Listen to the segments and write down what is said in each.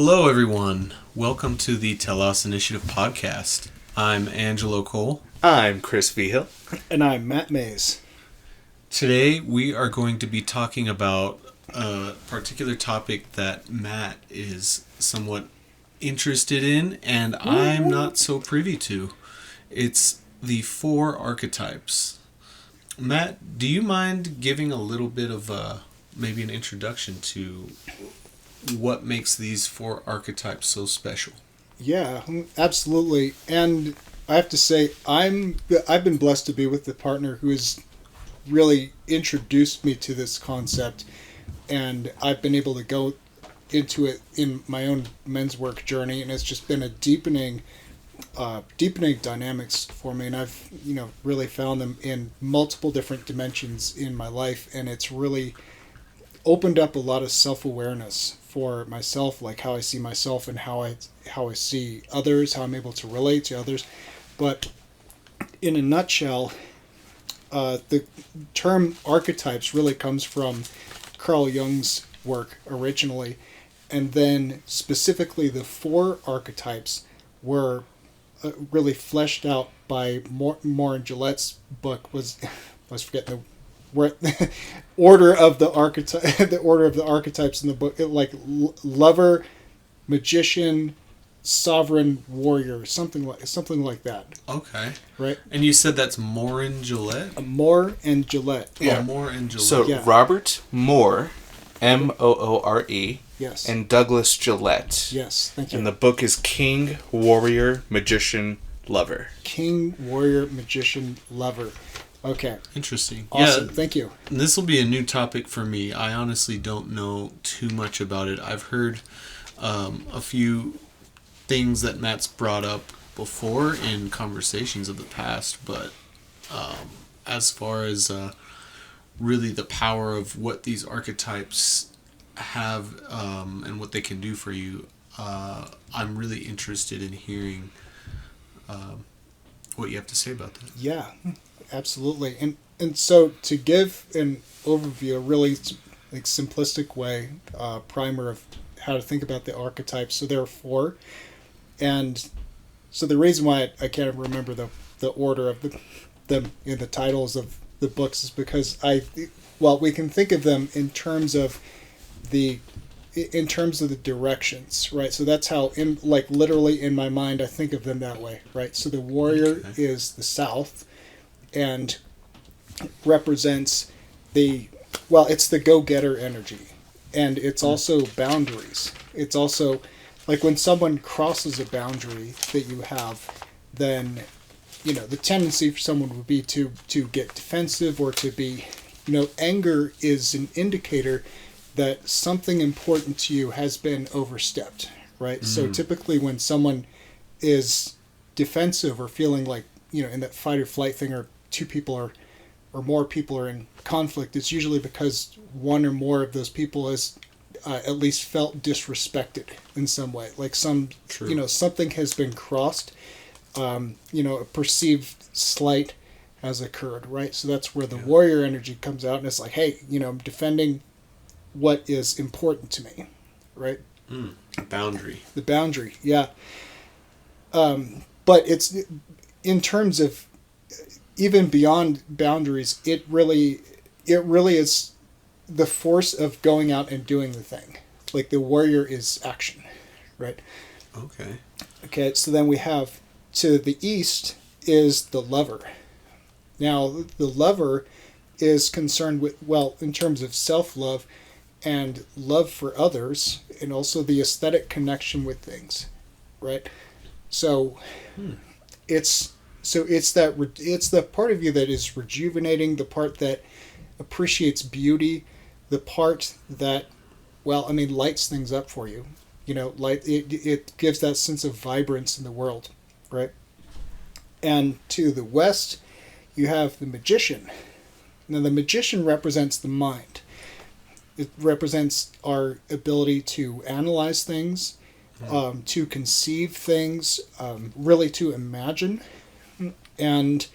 Hello, everyone. Welcome to the Telos Initiative podcast. I'm Angelo Cole. I'm Chris Vigil. And I'm Matt Mays. Today, we are going to be talking about a particular topic that Matt is somewhat interested in, and I'm not so privy to. It's the 4 archetypes. Matt, do you mind giving a little bit of maybe an introduction to what makes these 4 archetypes so special? Yeah, absolutely. And I have to say, I've been blessed to be with the partner who has really introduced me to this concept, and I've been able to go into it in my own men's work journey, and it's just been a deepening dynamics for me, and I've really found them in multiple different dimensions in my life, and it's really opened up a lot of self-awareness for myself, like how I see myself and how I see others, how I'm able to relate to others. But in a nutshell, the term archetypes really comes from Carl Jung's work originally, and then specifically the 4 archetypes were really fleshed out by Moore and Gillette's book. I was forgetting the order of the archetypes in the book, like lover, magician, sovereign, warrior, something like that. Okay. Right. And you said that's Moore and Gillette? Moore and Gillette. Yeah. Oh, Moore and Gillette. So Yeah. Robert Moore, Moore, Yes. and Douglas Gillette. Yes. Thank you. And the book is King, Warrior, Magician, Lover. King, warrior, magician, lover. Okay. Interesting. Awesome. Yeah, Thank you. this will be a new topic for me. I honestly don't know too much about it. I've heard a few things that Matt's brought up before in conversations of the past, but as far as really the power of what these archetypes have and what they can do for you, I'm really interested in hearing what you have to say about that. Yeah, absolutely. And so to give an overview, a really like simplistic way, primer of how to think about the archetypes. So there are 4, and so the reason why I can't remember the order of them in the titles of the books is because we can think of them in terms of the directions, right? So that's how, literally in my mind, I think of them that way, right? So the warrior is the south, and represents it's the go-getter energy, and it's also boundaries. It's also like when someone crosses a boundary that you have, then the tendency for someone would be to get defensive or to be, anger is an indicator that something important to you has been overstepped, right? So typically when someone is defensive or feeling like, in that fight or flight thing, or 2 people or more people are in conflict, it's usually because one or more of those people has at least felt disrespected in some way. Like something has been crossed, a perceived slight has occurred, right? So that's where the warrior energy comes out, and it's like, hey, I'm defending what is important to me, right? Boundary. The boundary, yeah. But it's in terms of even beyond boundaries, it really is the force of going out and doing the thing. Like the warrior is action, right? Okay, so then we have to the east is the lover. Now, the lover is concerned with, in terms of self-love and love for others, and also the aesthetic connection with things, right? So it's the part of you that is rejuvenating, the part that appreciates beauty, the part that lights things up for you. It gives that sense of vibrance in the world, right? And to the west, you have the magician. Now, the magician represents the mind. It represents our ability to analyze things, to conceive things, really to imagine. And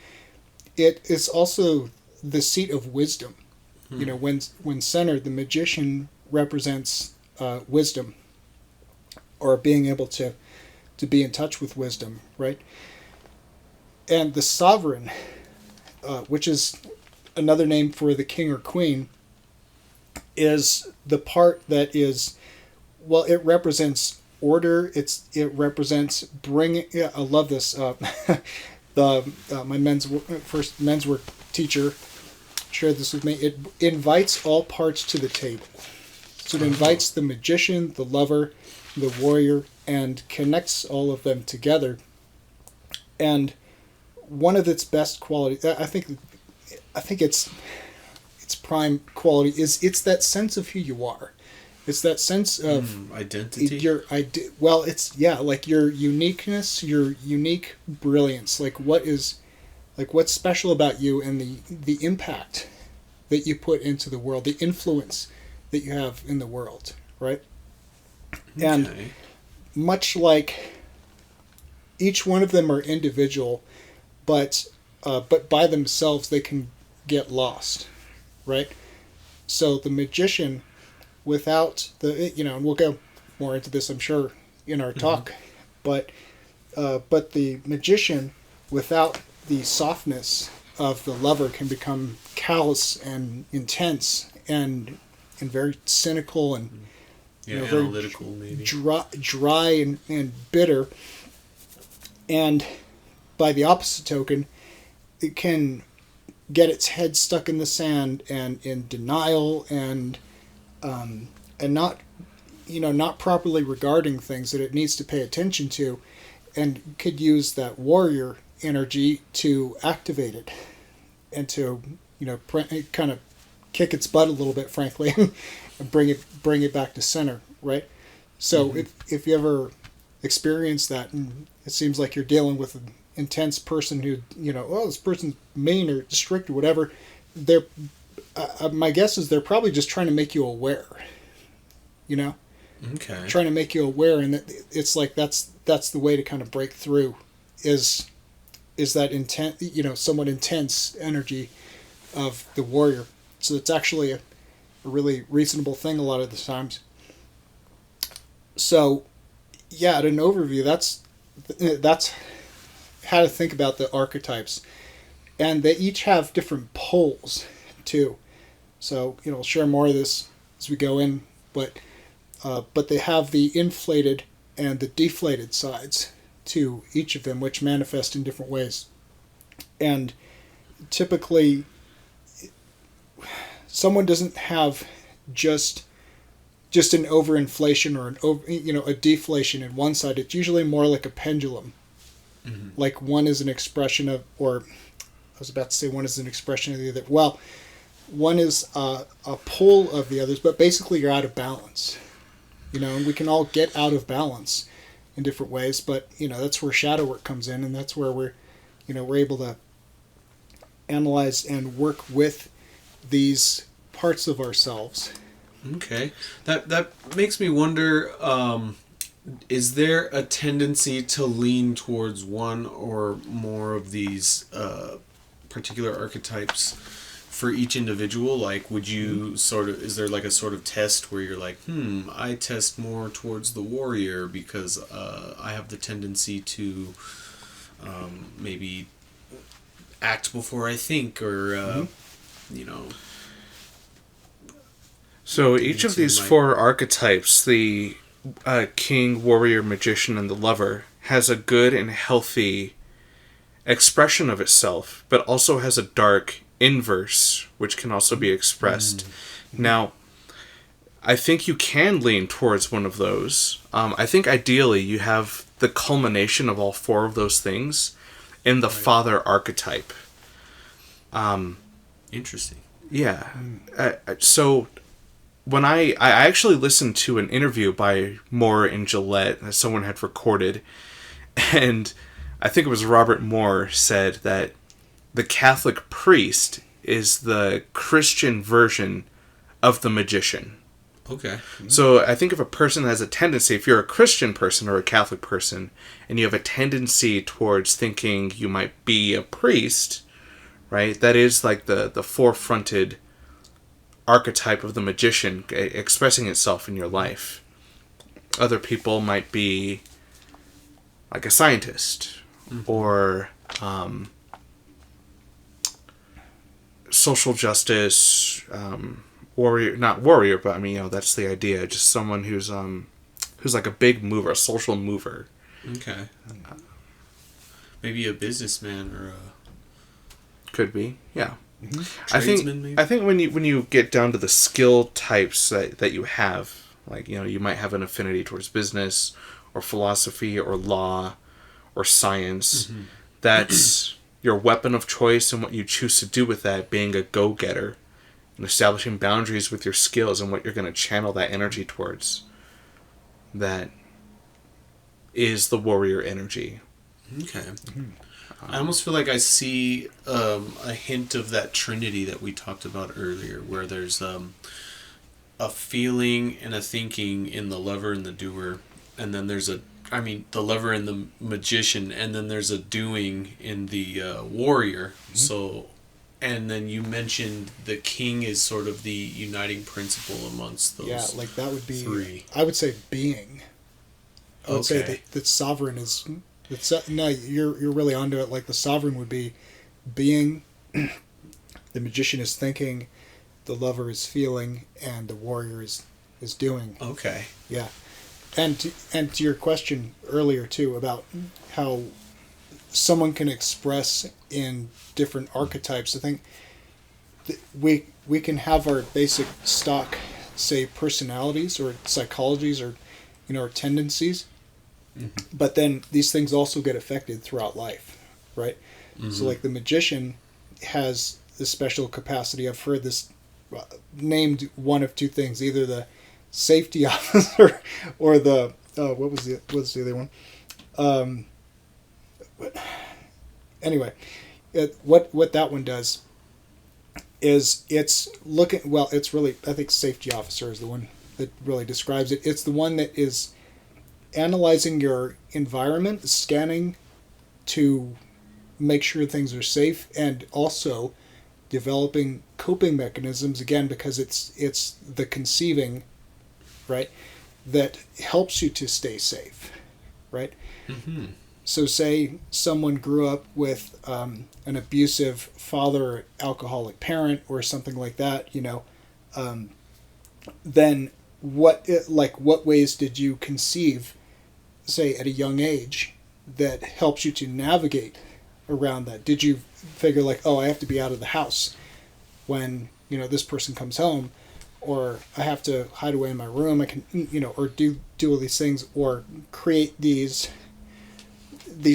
it is also the seat of wisdom. When centered, the magician represents wisdom, or being able to be in touch with wisdom, right? And the sovereign, which is another name for the king or queen, is the part that is, well, it represents order. It represents bringing. Yeah, I love this. My first men's work teacher shared this with me. It invites all parts to the table. So it invites the magician, the lover, the warrior, and connects all of them together. And one of its best qualities, I think its prime quality is it's that sense of who you are. It's that sense of identity. It's like your uniqueness, your unique brilliance. Like what's special about you, and the impact that you put into the world, the influence that you have in the world, right? Okay. And much like each one of them are individual, but by themselves they can get lost, right? So the magician, without and we'll go more into this, I'm sure, in our talk, but the magician, without the softness of the lover, can become callous and intense and very cynical and analytical, maybe dry and bitter. And by the opposite token, it can get its head stuck in the sand and in denial and not properly regarding things that it needs to pay attention to, and could use that warrior energy to activate it and to kind of kick its butt a little bit, frankly, and bring it back to center, right? So if you ever experience that, and it seems like you're dealing with an intense person who this person's mean or strict or whatever, they're my guess is they're probably just trying to make you aware, Okay. trying to make you aware, and it's like that's the way to kind of break through is that intent, somewhat intense energy of the warrior. So it's actually a really reasonable thing a lot of the times. So yeah, at an overview, that's how to think about the archetypes, and they each have different poles too. So I'll share more of this as we go in, but they have the inflated and the deflated sides to each of them, which manifest in different ways. And typically, someone doesn't have just an overinflation or a deflation in one side. It's usually more like a pendulum. Mm-hmm. Like one is an expression of, or I was about to say one is an expression of the other. Well, one is a pole of the others, but basically you're out of balance. And we can all get out of balance in different ways, but that's where shadow work comes in, and that's where we're able to analyze and work with these parts of ourselves. Okay, that makes me wonder. Is there a tendency to lean towards one or more of these particular archetypes for each individual? Like, would you is there like a sort of test where you're like, I test more towards the warrior because I have the tendency to maybe act before I think, or So each of these four archetypes, the king, warrior, magician, and the lover, has a good and healthy expression of itself, but also has a dark inverse, which can also be expressed. Now, I think you can lean towards one of those. I think ideally you have the culmination of all four of those things in the father archetype. Interesting. Yeah. So when I actually listened to an interview by Moore and Gillette that someone had recorded, and I think it was Robert Moore said that the Catholic priest is the Christian version of the magician. Okay. So I think if a person has a tendency, if you're a Christian person or a Catholic person, and you have a tendency towards thinking you might be a priest, right? That is like the four-fronted archetype of the magician expressing itself in your life. Other people might be like a scientist or social justice warrior, not warrior, but I mean, that's the idea. Just someone who's like a big mover, a social mover. Okay. Maybe a businessman or a... Could be, yeah. Tradesman, maybe? I think when you get down to the skill types that you have, like, you might have an affinity towards business or philosophy or law or science. That's your weapon of choice and what you choose to do with that, being a go-getter and establishing boundaries with your skills and what you're going to channel that energy towards. That is the warrior energy. Okay. I almost feel like I see a hint of that trinity that we talked about earlier, where there's a feeling and a thinking in the lover and the doer, and then there's the lover and the magician, and then there's a doing in the warrior. So, and then you mentioned the king is sort of the uniting principle amongst those. Yeah, like that would be three. I would say being. I would say that sovereign is. No, you're really onto it. Like the sovereign would be being, the magician is thinking, the lover is feeling, and the warrior is doing. Okay. Yeah, and to your question earlier too about how someone can express in different archetypes. I think we can have our basic stock, say, personalities or psychologies or or tendencies. But then these things also get affected throughout life, right? So like the magician has this special capacity. I've heard this named one of two things: either the safety officer or the what was the other one? But anyway, what that one does is it's looking. Well, it's really, I think safety officer is the one that really describes it. It's the one that is analyzing your environment, scanning to make sure things are safe, and also developing coping mechanisms, again, because it's the conceiving, right, that helps you to stay safe, right? So say someone grew up with an abusive father or alcoholic parent or something like that, then what ways did you conceive, say, at a young age, that helps you to navigate around that? Did you figure like, oh, I have to be out of the house when this person comes home, or I have to hide away in my room, I can or do all these things, or create these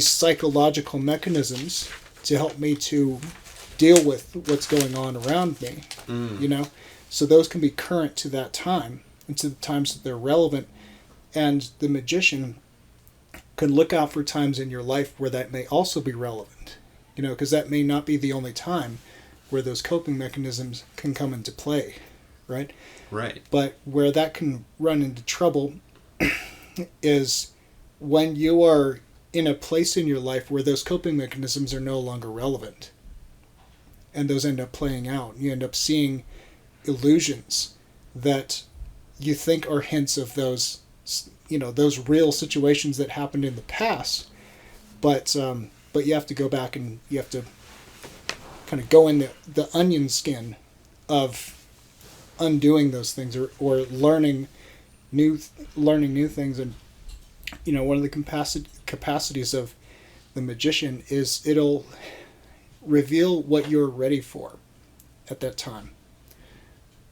psychological mechanisms to help me to deal with what's going on around me, so those can be current to that time and to the times that they're relevant. And the magician can look out for times in your life where that may also be relevant, because that may not be the only time where those coping mechanisms can come into play, right? Right. But where that can run into trouble is when you are in a place in your life where those coping mechanisms are no longer relevant, and those end up playing out. You end up seeing illusions that you think are hints of those real situations that happened in the past, but you have to go back and you have to kind of go in the onion skin of undoing those things, or learning new things. And one of the capacities of the magician is it'll reveal what you're ready for at that time.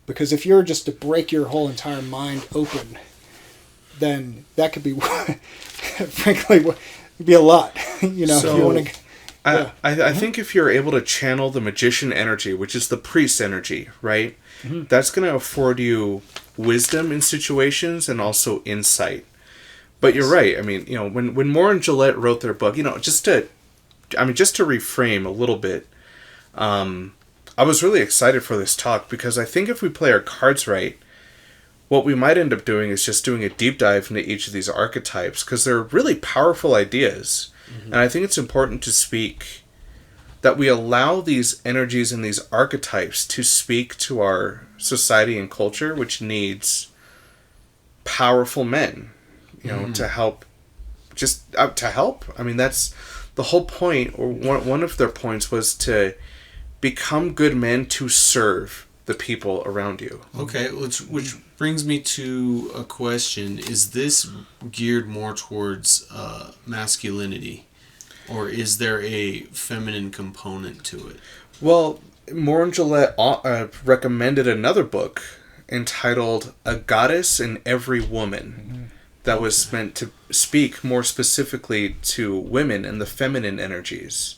Because if you're just to break your whole entire mind open, then that could be, frankly, be a lot. So, if you want to. Yeah. I think if you're able to channel the magician energy, which is the priest energy, right? That's going to afford you wisdom in situations and also insight. But you're right. I mean, when Moore and Gillette wrote their book, just to reframe a little bit, I was really excited for this talk because I think if we play our cards right, what we might end up doing is just doing a deep dive into each of these archetypes, because they're really powerful ideas. And I think it's important to speak that we allow these energies and these archetypes to speak to our society and culture, which needs powerful men you know, to help. Just to help. I mean, that's the whole point, or one of their points was to become good men to serve the people around you. Okay, which brings me to a question. Is this geared more towards masculinity, or is there a feminine component to it? Well, Moore and Gillette recommended another book entitled A Goddess in Every Woman that was meant to speak more specifically to women and the feminine energies.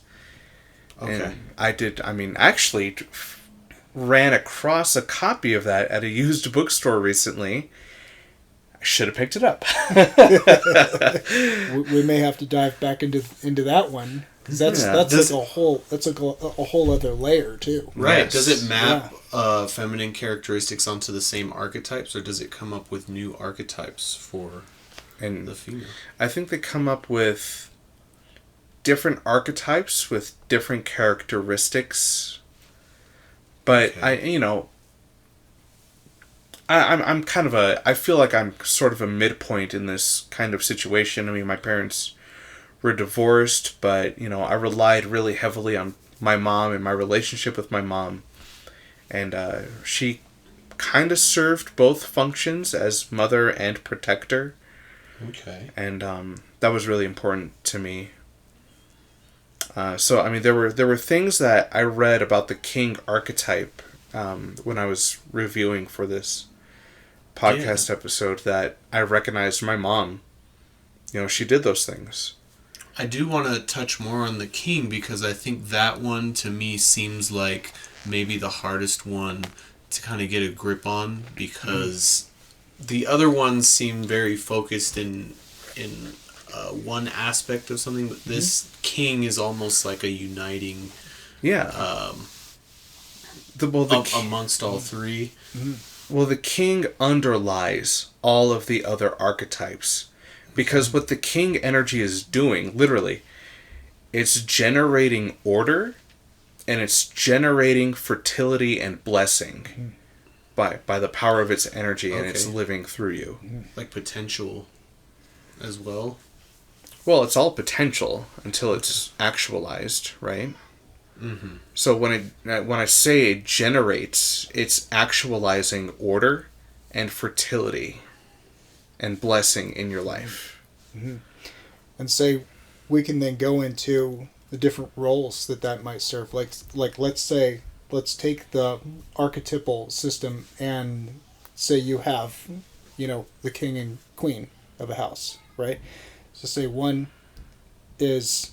Okay. And actually ran across a copy of that at a used bookstore recently. I should have picked it up. We may have to dive back into that one. Because that's like a whole other layer too. Right. Yes. Does it map feminine characteristics onto the same archetypes, or does it come up with new archetypes for the female? I think they come up with different archetypes with different characteristics. But okay. I feel like I'm sort of a midpoint in this kind of situation. I mean, my parents were divorced, but, I relied really heavily on my mom and my relationship with my mom. And she kind of served both functions as mother and protector. Okay. And that was really important to me. So, I mean, there were things that I read about the king archetype when I was reviewing for this podcast episode that I recognized my mom. She did those things. I do want to touch more on the king, because I think that one to me seems like maybe the hardest one to kind of get a grip on, because the other ones seem very focused in one aspect of something, but this king is almost like a uniting amongst all three. Well, the king underlies all of the other archetypes. Because what the king energy is doing, literally, it's generating order, and it's generating fertility and blessing by the power of its energy, and it's living through you. Like potential as well? Well, it's all potential until it's actualized, right? Mm-hmm. So when I say it generates, it's actualizing order and fertility and blessing in your life. Mm-hmm. And say we can then go into the different roles that might serve. Like let's take the archetypal system and say you have, the king and queen of a house, right? So say one is,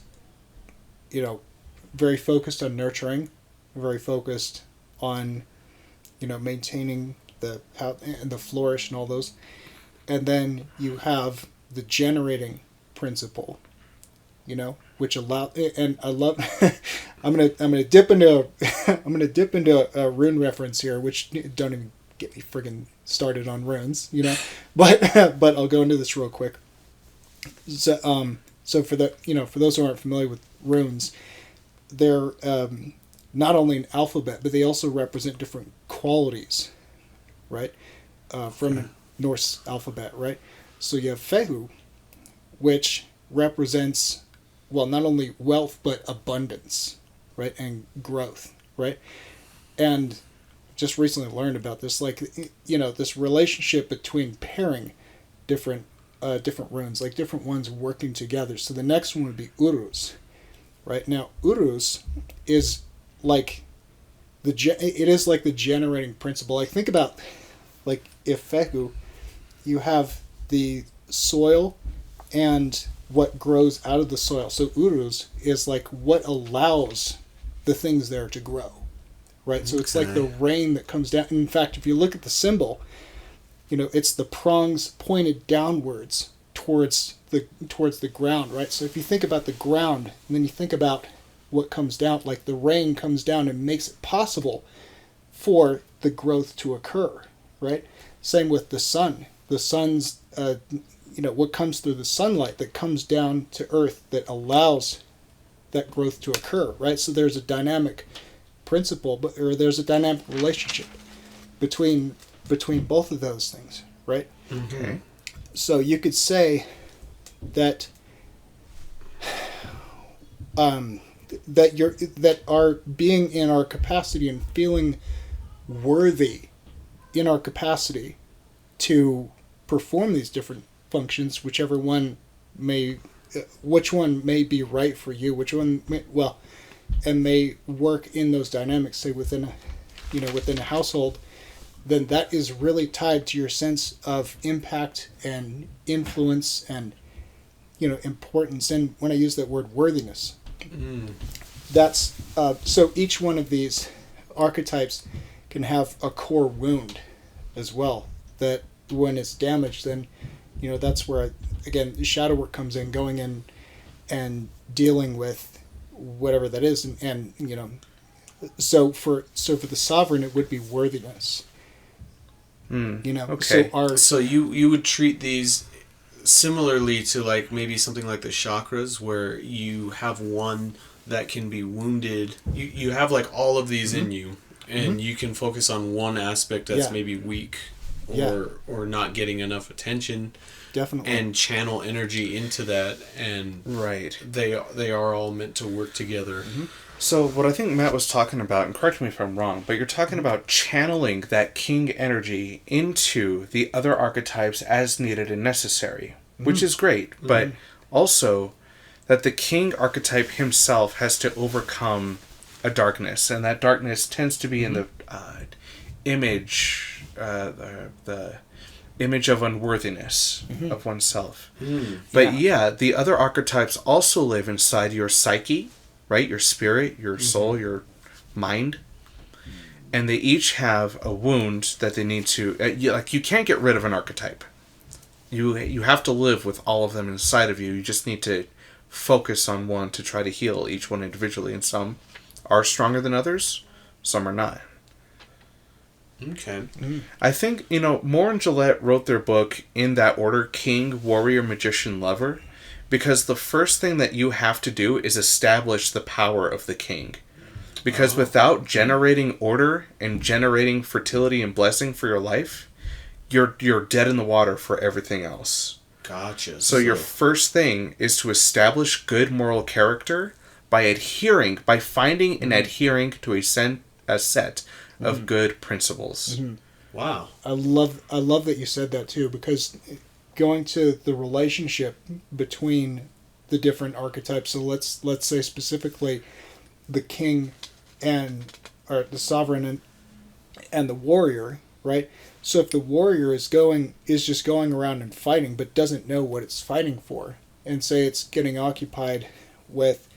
very focused on nurturing, very focused on, maintaining the house and the flourish and all those. And then you have the generating principle, which allow, and I love. I'm gonna dip into a rune reference here, which don't even get me friggin' started on runes, but I'll go into this real quick. So for those who aren't familiar with runes, they're not only an alphabet, but they also represent different qualities, right? From Norse alphabet, right? So you have Fehu, which represents, not only wealth, but abundance, right? And growth, right? And just recently learned about this, this relationship between pairing different runes, like different ones working together. So the next one would be Uruz, right? Now, Uruz is like the generating principle. Like, think about, like, if Fehu, you have the soil and what grows out of the soil. So Uruz is like what allows the things there to grow, right? Okay. So it's like the rain that comes down. In fact, if you look at the symbol, it's the prongs pointed downwards towards the ground, right? So if you think about the ground, and then you think about what comes down, like the rain comes down and makes it possible for the growth to occur, right? Same with the sun. The sun's, what comes through the sunlight that comes down to earth that allows that growth to occur, right? So there's a dynamic principle, or there's a dynamic relationship between both of those things, right? Okay. So you could say that that our being in our capacity and feeling worthy in our capacity to perform these different functions, which one may be right for you, and may work in those dynamics, say within a household, then that is really tied to your sense of impact and influence and importance. And when I use that word worthiness, that's so each one of these archetypes can have a core wound as well, that when it's damaged, then that's where again the shadow work comes in, going in and dealing with whatever that is. And so for the sovereign, it would be worthiness. Okay. So you would treat these similarly to like maybe something like the chakras, where you have one that can be wounded. You have like all of these in you, and you can focus on one aspect that's maybe weak or not getting enough attention. Definitely. And channel energy into that, and right. They are all meant to work together. So what I think Matt was talking about, and correct me if I'm wrong, but you're talking about channeling that king energy into the other archetypes as needed and necessary, which is great, but also that the king archetype himself has to overcome a darkness, and that darkness tends to be in the image, the image of unworthiness of oneself. But the other archetypes also live inside your psyche, right? Your spirit, your soul, your mind. And they each have a wound that they need to... you can't get rid of an archetype. You have to live with all of them inside of you. You just need to focus on one to try to heal each one individually. And some are stronger than others, some are not. Okay. I think, Moore and Gillette wrote their book in that order: King, Warrior, Magician, Lover, because the first thing that you have to do is establish the power of the king. Because without generating order and generating fertility and blessing for your life, you're dead in the water for everything else. Gotcha. So your first thing is to establish good moral character by finding and adhering to a set of good principles. Wow. I love that you said that too, because going to the relationship between the different archetypes. So let's say specifically the king or the sovereign and the warrior, right? So if the warrior is just going around and fighting, but doesn't know what it's fighting for, and say it's getting occupied with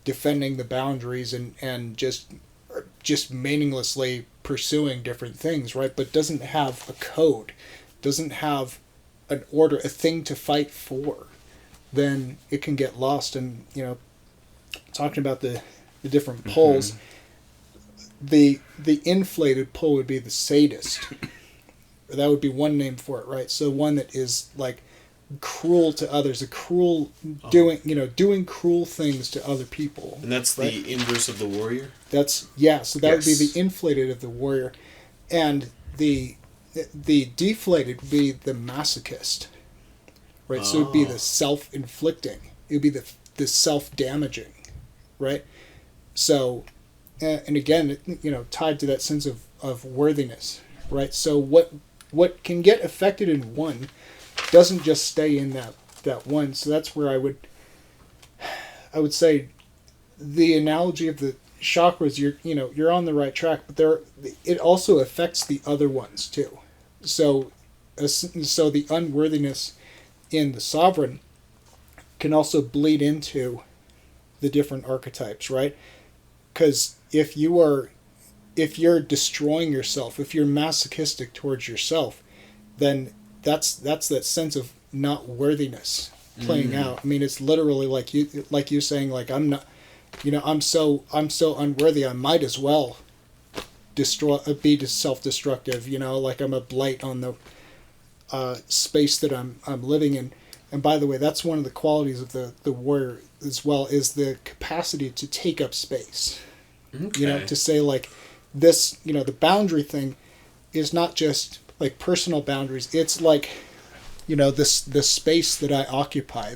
defending the boundaries and just meaninglessly pursuing different things, right? But doesn't have a code, doesn't have an order, a thing to fight for, then it can get lost. And talking about the different poles, the inflated pole would be the sadist. That would be one name for it, right? So one that is like cruel to others, doing cruel things to other people. And that's right? The inverse of the warrior? So that would be the inflated of the warrior. And the deflated would be the masochist. Right? So it would be the self-inflicting. It would be the self-damaging. Right? So, and again, tied to that sense of worthiness. Right? So what can get affected in one doesn't just stay in that one. So that's where I would say the analogy of the chakras, you're on the right track, but it also affects the other ones too. So the unworthiness in the sovereign can also bleed into the different archetypes, right? Because if you're destroying yourself, if you're masochistic towards yourself, then that's that sense of not worthiness playing out. I mean, it's literally like you saying, like, I'm not, I'm so unworthy, I might as well be self-destructive, like I'm a blight on the space that I'm living in. And by the way, that's one of the qualities of the warrior as well, is the capacity to take up space. Okay. To say like this, the boundary thing is not just like personal boundaries. It's like this space that I occupy,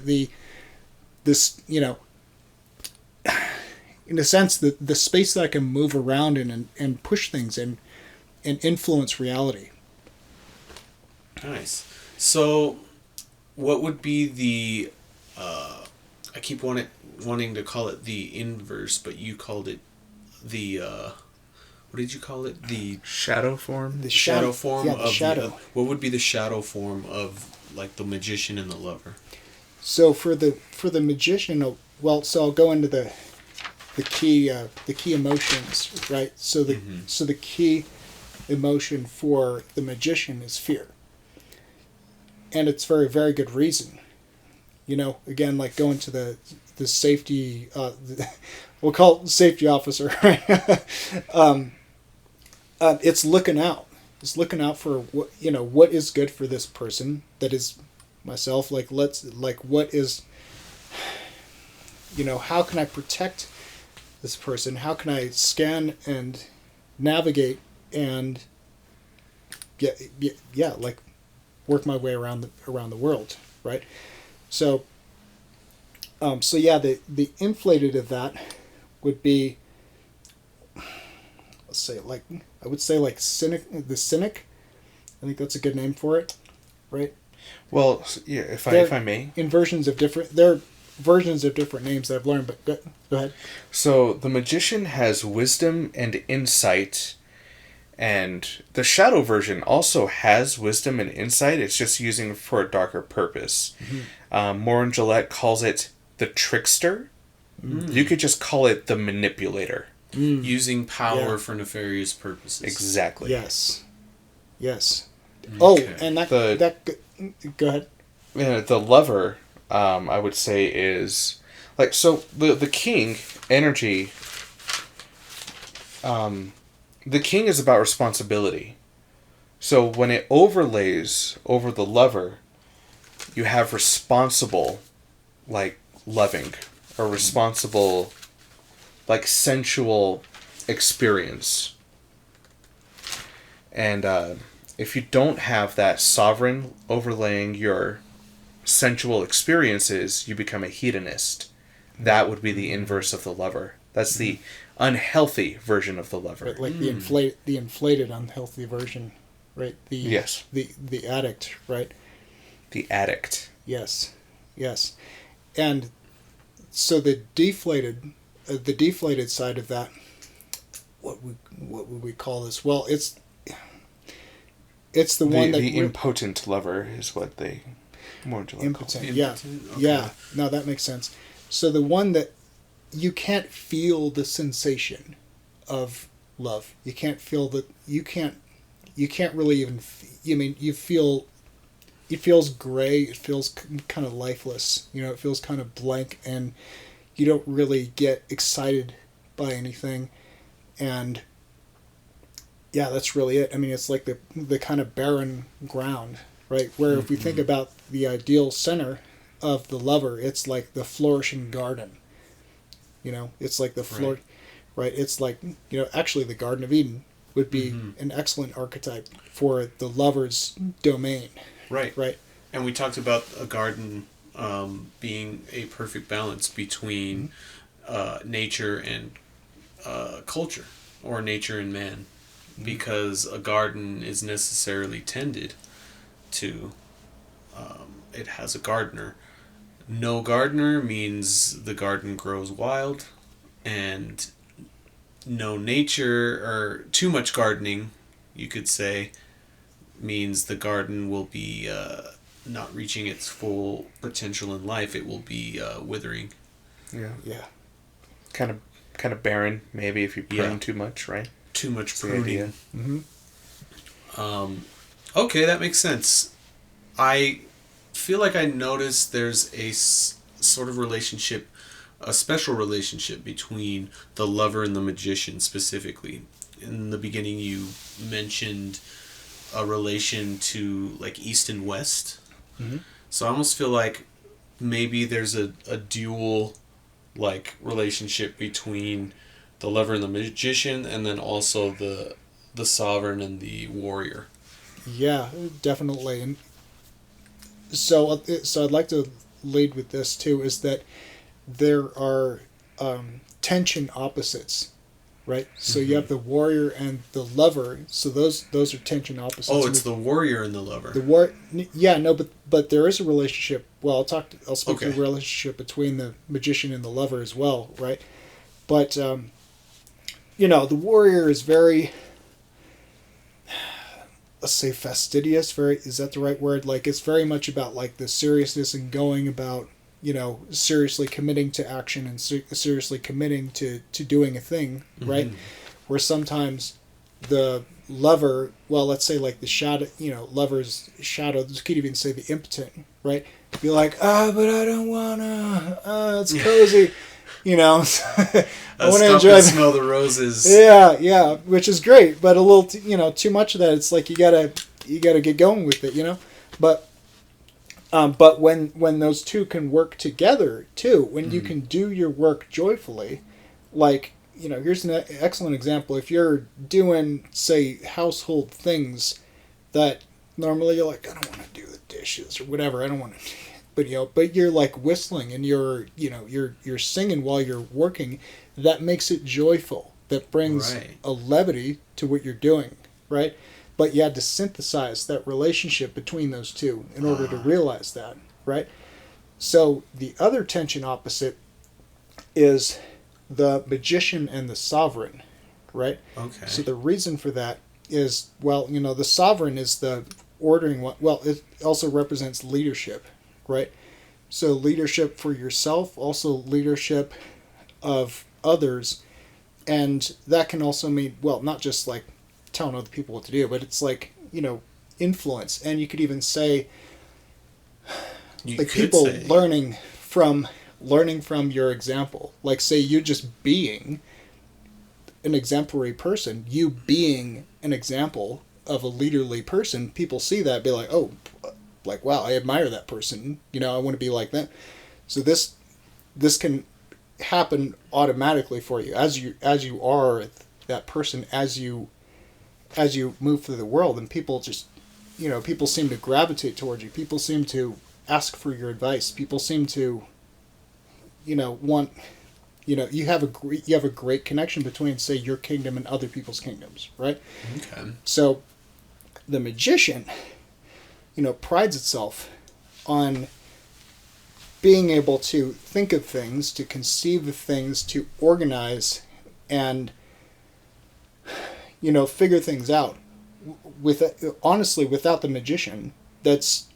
this in a sense the space that I can move around in and push things in and influence reality. Nice. So, what would be the? I keep wanting to call it the inverse, but you called it the. What did you call it? The shadow form. The shadow form the of shadow. what would be the shadow form of like the magician and the lover? So for the magician, well, so I'll go into the key emotions, right? So the key emotion for the magician is fear, and it's for a very good reason. Again, like going to the safety, we'll call it safety officer, right? It's looking out. It's looking out for what is good for this person. That is myself. What is, how can I protect this person? How can I scan and navigate and work my way around the world, right? So the inflated of that would be, let's say, I would say the cynic. I think that's a good name for it, right? Well, yeah, if I may. There are versions of different names that I've learned, but go ahead. So the magician has wisdom and insight, and the shadow version also has wisdom and insight. It's just using it for a darker purpose. Mm-hmm. Moore and Gillette calls it the trickster. Mm. You could just call it the manipulator. Mm. Using power for nefarious purposes. Exactly. Yes. Okay. Oh, and go ahead. Yeah, the lover, I would say, is like, so the king energy. The king is about responsibility. So when it overlays over the lover, you have responsible, like loving, or responsible, like sensual experience. And if you don't have that sovereign overlaying your sensual experiences, you become a hedonist. That would be the inverse of the lover. That's the unhealthy version of the lover. Right, like the inflated unhealthy version, right? The addict, right? The addict. Yes. And so the deflated side of that, what would we call this? Well, it's the one that the impotent lover is what they more impotent. Yeah. Okay. Yeah. No, that makes sense. So the one that you can't feel the sensation of love. You can't feel that. You can't really even. You feel. It feels gray. It feels kind of lifeless. It feels kind of blank, and you don't really get excited by anything. And yeah, that's really it. It's like the kind of barren ground, right? Where if we think about the ideal center of the lover, it's like the flourishing garden. It's like the floor, right? It's like, actually the Garden of Eden would be an excellent archetype for the lover's domain. Right. Right. And we talked about a garden being a perfect balance between nature and culture, or nature and man, because a garden is necessarily tended to. It has a gardener. No gardener means the garden grows wild, and no nature, or too much gardening, you could say, means the garden will be not reaching its full potential in life. It will be withering. Yeah. Kind of barren, maybe, if you prune too much, right? Too much pruning. Mm-hmm. Okay, that makes sense. I feel like I noticed there's a sort of relationship, a special relationship between the lover and the magician specifically. In the beginning, you mentioned a relation to like East and West. Mm-hmm. So I almost feel like maybe there's a dual like relationship between the lover and the magician, and then also the sovereign and the warrior. Yeah, definitely. so I'd like to lead with this too, is that there are tension opposites, right? So you have the warrior and the lover. So those are tension opposites. Oh, it's the warrior and the lover. Yeah, no, but there is a relationship. Well, I'll speak to Okay. the relationship between the magician and the lover as well, right? But the warrior is very, let's say, fastidious. Is that the right word? Like, it's very much about like the seriousness and going about, seriously committing to action and seriously committing to doing a thing, right? Mm-hmm. Where sometimes the lover, well, let's say like the shadow, lover's shadow, you could even say the impotent, right? Be like, but I don't wanna, it's cozy, I want to enjoy. Smell the roses. Yeah, which is great, but a little, too much of that. It's like you gotta get going with it, But when those two can work together too, when you can do your work joyfully, like, here's an excellent example. If you're doing, say, household things that normally you're like, I don't want to do the dishes or whatever, I don't want to. But you're like whistling and you're singing while you're working. That makes it joyful. That brings a levity to what you're doing, right? But you had to synthesize that relationship between those two in order to realize that, right? So the other tension opposite is the magician and the sovereign, right? Okay. So the reason for that is, well, the sovereign is the ordering one. Well, it also represents leadership, right? So leadership for yourself, also leadership of others, and that can also mean, well, not just like telling other people what to do, but it's like, influence. And you could even say, people learning from your example. Like, say you just being an exemplary person, you being an example of a leaderly person, people see that, be like, oh, like, wow, I admire that person, I want to be like that. So this can happen automatically for you as you are that person, as you move through the world, and people just, people seem to gravitate towards you. People seem to ask for your advice. People seem to, want, you have a great connection between, say, your kingdom and other people's kingdoms, right? Okay. So the magician, prides itself on being able to think of things, to conceive of things, to organize, and figure things out. Honestly, without the magician, that's,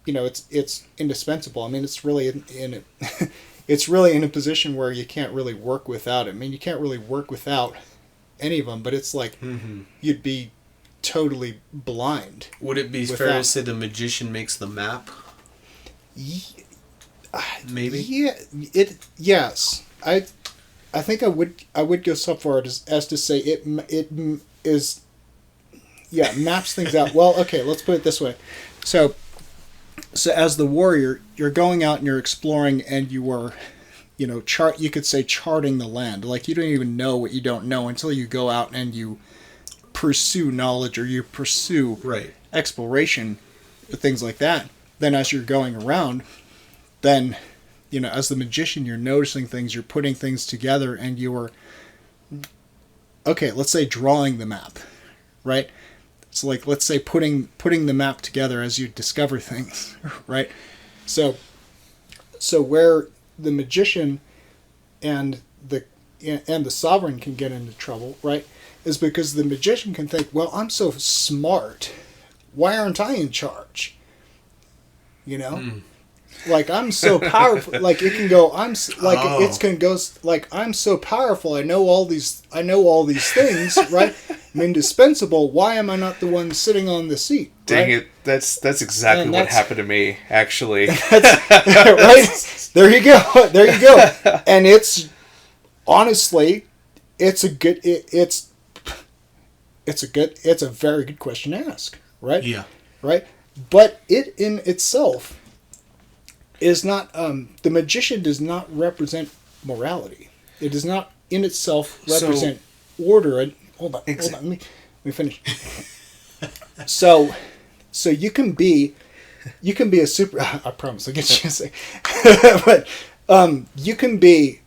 it's indispensable. I mean, it's really in it's really in a position where you can't really work without it. I mean, you can't really work without any of them, but it's like you'd be totally blind. Would it be fair to say the magician makes the map? Maybe. Yeah. Yes. I think I would go so far as to say it is. Yeah, maps things out. Well, okay. Let's put it this way. So as the warrior, you're going out and you're exploring, and you are, you could say charting the land. Like, you don't even know what you don't know until you go out and you pursue knowledge, or you pursue exploration, things like that. Then as you're going around, then, as the magician, you're noticing things, you're putting things together, and you're, okay, let's say drawing the map, right? So, like, let's say putting the map together as you discover things, right? So where the magician and the sovereign can get into trouble, right, is because the magician can think, well, I'm so smart, why aren't I in charge? Like, I'm so powerful. Like, it can go, it can go like, I'm so powerful, I know all these things, right? I'm indispensable. Why am I not the one sitting on the seat? Dang it! That's exactly what happened to me, actually. Right? There you go. And it's, honestly, it's a very good question to ask, right? Yeah. Right? But it in itself is not, the magician does not represent morality. It does not in itself represent order. And hold on, let me finish. So you can be you can be a super. I promise, I'll get you a second. But you can be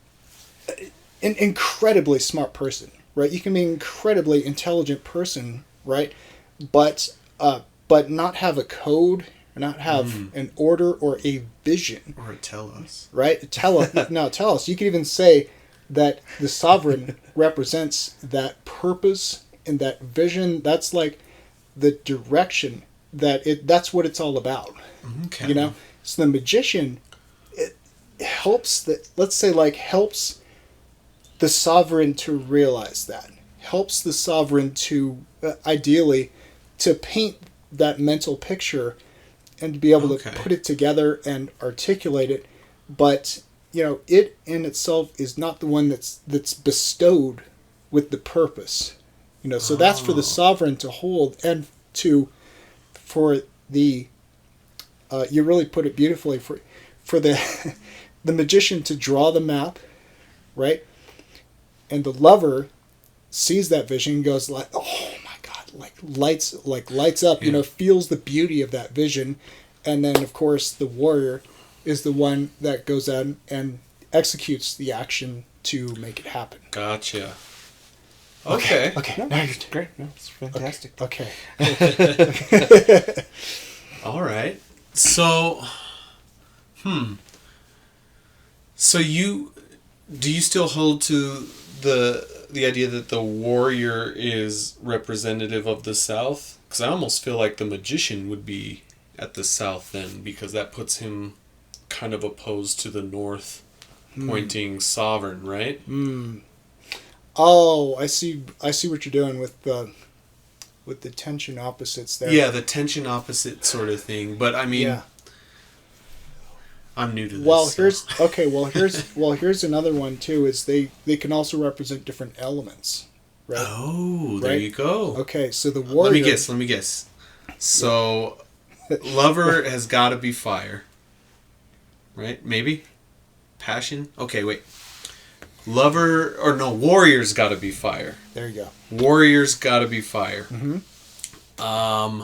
an incredibly smart person, right? You can be an incredibly intelligent person, right? But not have a code, or not have an order or a vision, or a Telos, right? Telos. You could even say that the sovereign represents that purpose and that vision. That's like the direction that's what it's all about. Okay. You know, so the magician, it helps helps the sovereign to realize that, helps the sovereign to ideally to paint that mental picture and to be able to put it together and articulate it. But it in itself is not the one that's bestowed with the purpose. So that's for the sovereign to hold, and for the you really put it beautifully, for the the magician to draw the map, right? And the lover sees that vision and goes like, oh my God, lights up, feels the beauty of that vision. And then of course the warrior is the one that goes out and executes the action to make it happen. Gotcha. Okay. No, that's great. No, it's fantastic. Okay. All right. So, So do you still hold to the idea that the warrior is representative of the South? Because I almost feel like the magician would be at the South then, because that puts him kind of opposed to the North pointing sovereign, right? Oh, I see what you're doing with the tension opposites there. Yeah, the tension opposite sort of thing. But I mean, I'm new to this. Well, here's another one too. Is they can also represent different elements, right? Oh, there you go. Okay, so the warrior. Let me guess. So, lover has got to be fire, right? Maybe passion. Okay, wait. Warrior's got to be fire. There you go. Warrior's got to be fire. Mm-hmm.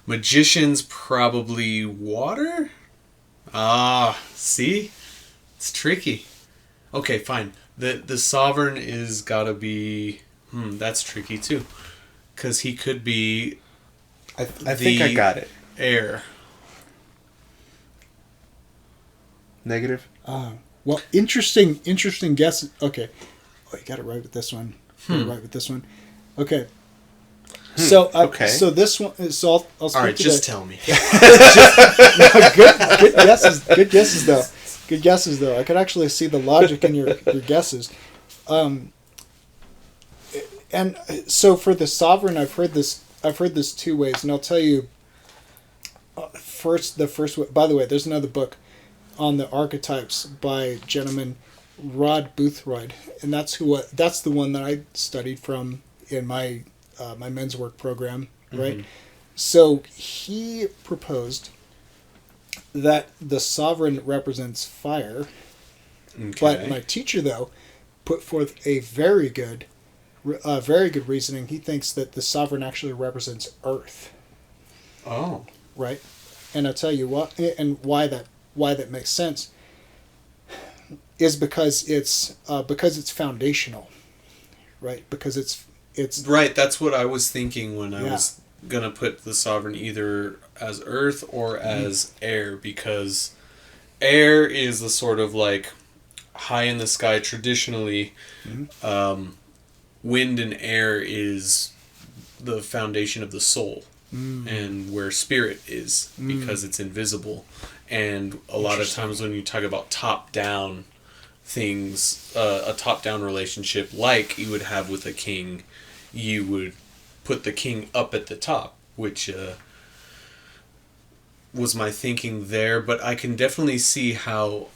Magician's probably water. See? It's tricky. Okay, fine. The sovereign is gotta be... that's tricky too. Because he could be... I think I got it. Air. Negative? Well, interesting guess. Okay. Oh, you got it right with this one. Okay. So so this one. So I'll all right, just tell me. Good guesses. Good guesses though. I could actually see the logic in your guesses. And so for the sovereign, I've heard this two ways, and I'll tell you. The first way. By the way, there's another book on the archetypes by gentleman Rod Boothroyd, and that's the one that I studied from in my my men's work program, right? Mm-hmm. So he proposed that the sovereign represents fire, but my teacher though put forth a very good reasoning. He thinks that the sovereign actually represents earth. Oh, right, and I'll tell you what, and why that makes sense is because it's foundational, right? Because it's right. That's what I was thinking when I was gonna put the sovereign either as earth or as air, because air is the sort of like high in the sky traditionally. Wind and air is the foundation of the soul, and where spirit is, because it's invisible. And a lot of times when you talk about top-down things, a top-down relationship like you would have with a king, you would put the king up at the top, which was my thinking there. But I can definitely see how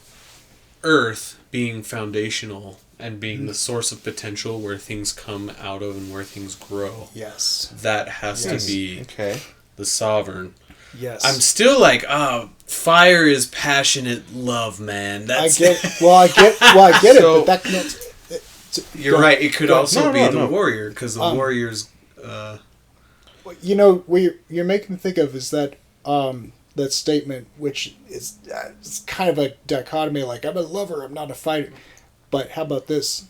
earth being foundational and being the source of potential where things come out of and where things grow. Yes. That has to be the sovereign. Yes. I'm still like, fire is passionate love, man. That's I get it, but that connects. You're right. It could also be the warrior, because the warrior's. What you're making me think of is that that statement, which is it's kind of a dichotomy. Like, I'm a lover, I'm not a fighter. But how about this?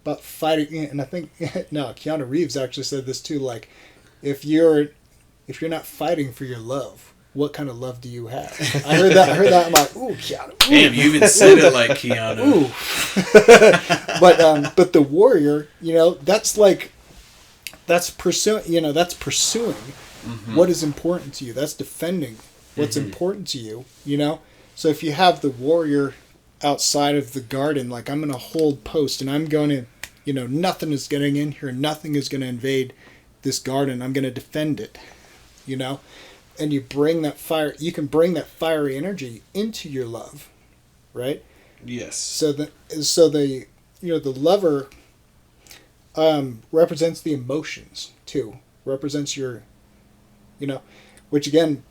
About fighting, and I think no, Keanu Reeves actually said this too. Like, if you're not fighting for your love, what kind of love do you have? I heard that. I'm like, ooh, Keanu. Ooh. Damn, you even said it like Keanu. Ooh. But the warrior, that's pursuing. That's pursuing what is important to you. That's defending what's important to you. So if you have the warrior outside of the garden, like, I'm going to hold post, and I'm going to, nothing is getting in here, nothing is going to invade this garden. I'm going to defend it. And you bring that fire. You can bring that fiery energy into your love, right? Yes. So the lover represents the emotions too. Represents your, which again,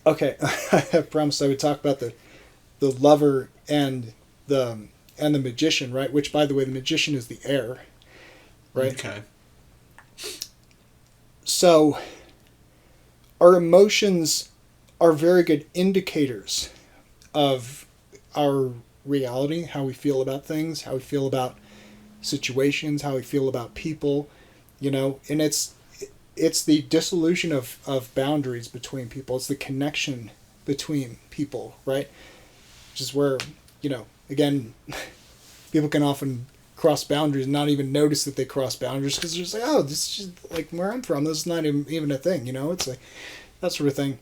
okay. I promised I would talk about the lover and the magician, right? Which, by the way, the magician is the air, right? Okay. So our emotions are very good indicators of our reality, how we feel about things, how we feel about situations, how we feel about people, and it's the dissolution of boundaries between people. It's the connection between people, right? Which is where, again, people can often cross boundaries and not even notice that they cross boundaries because they're just like, oh, this is just like where I'm from. This is not even a thing, It's like that sort of thing.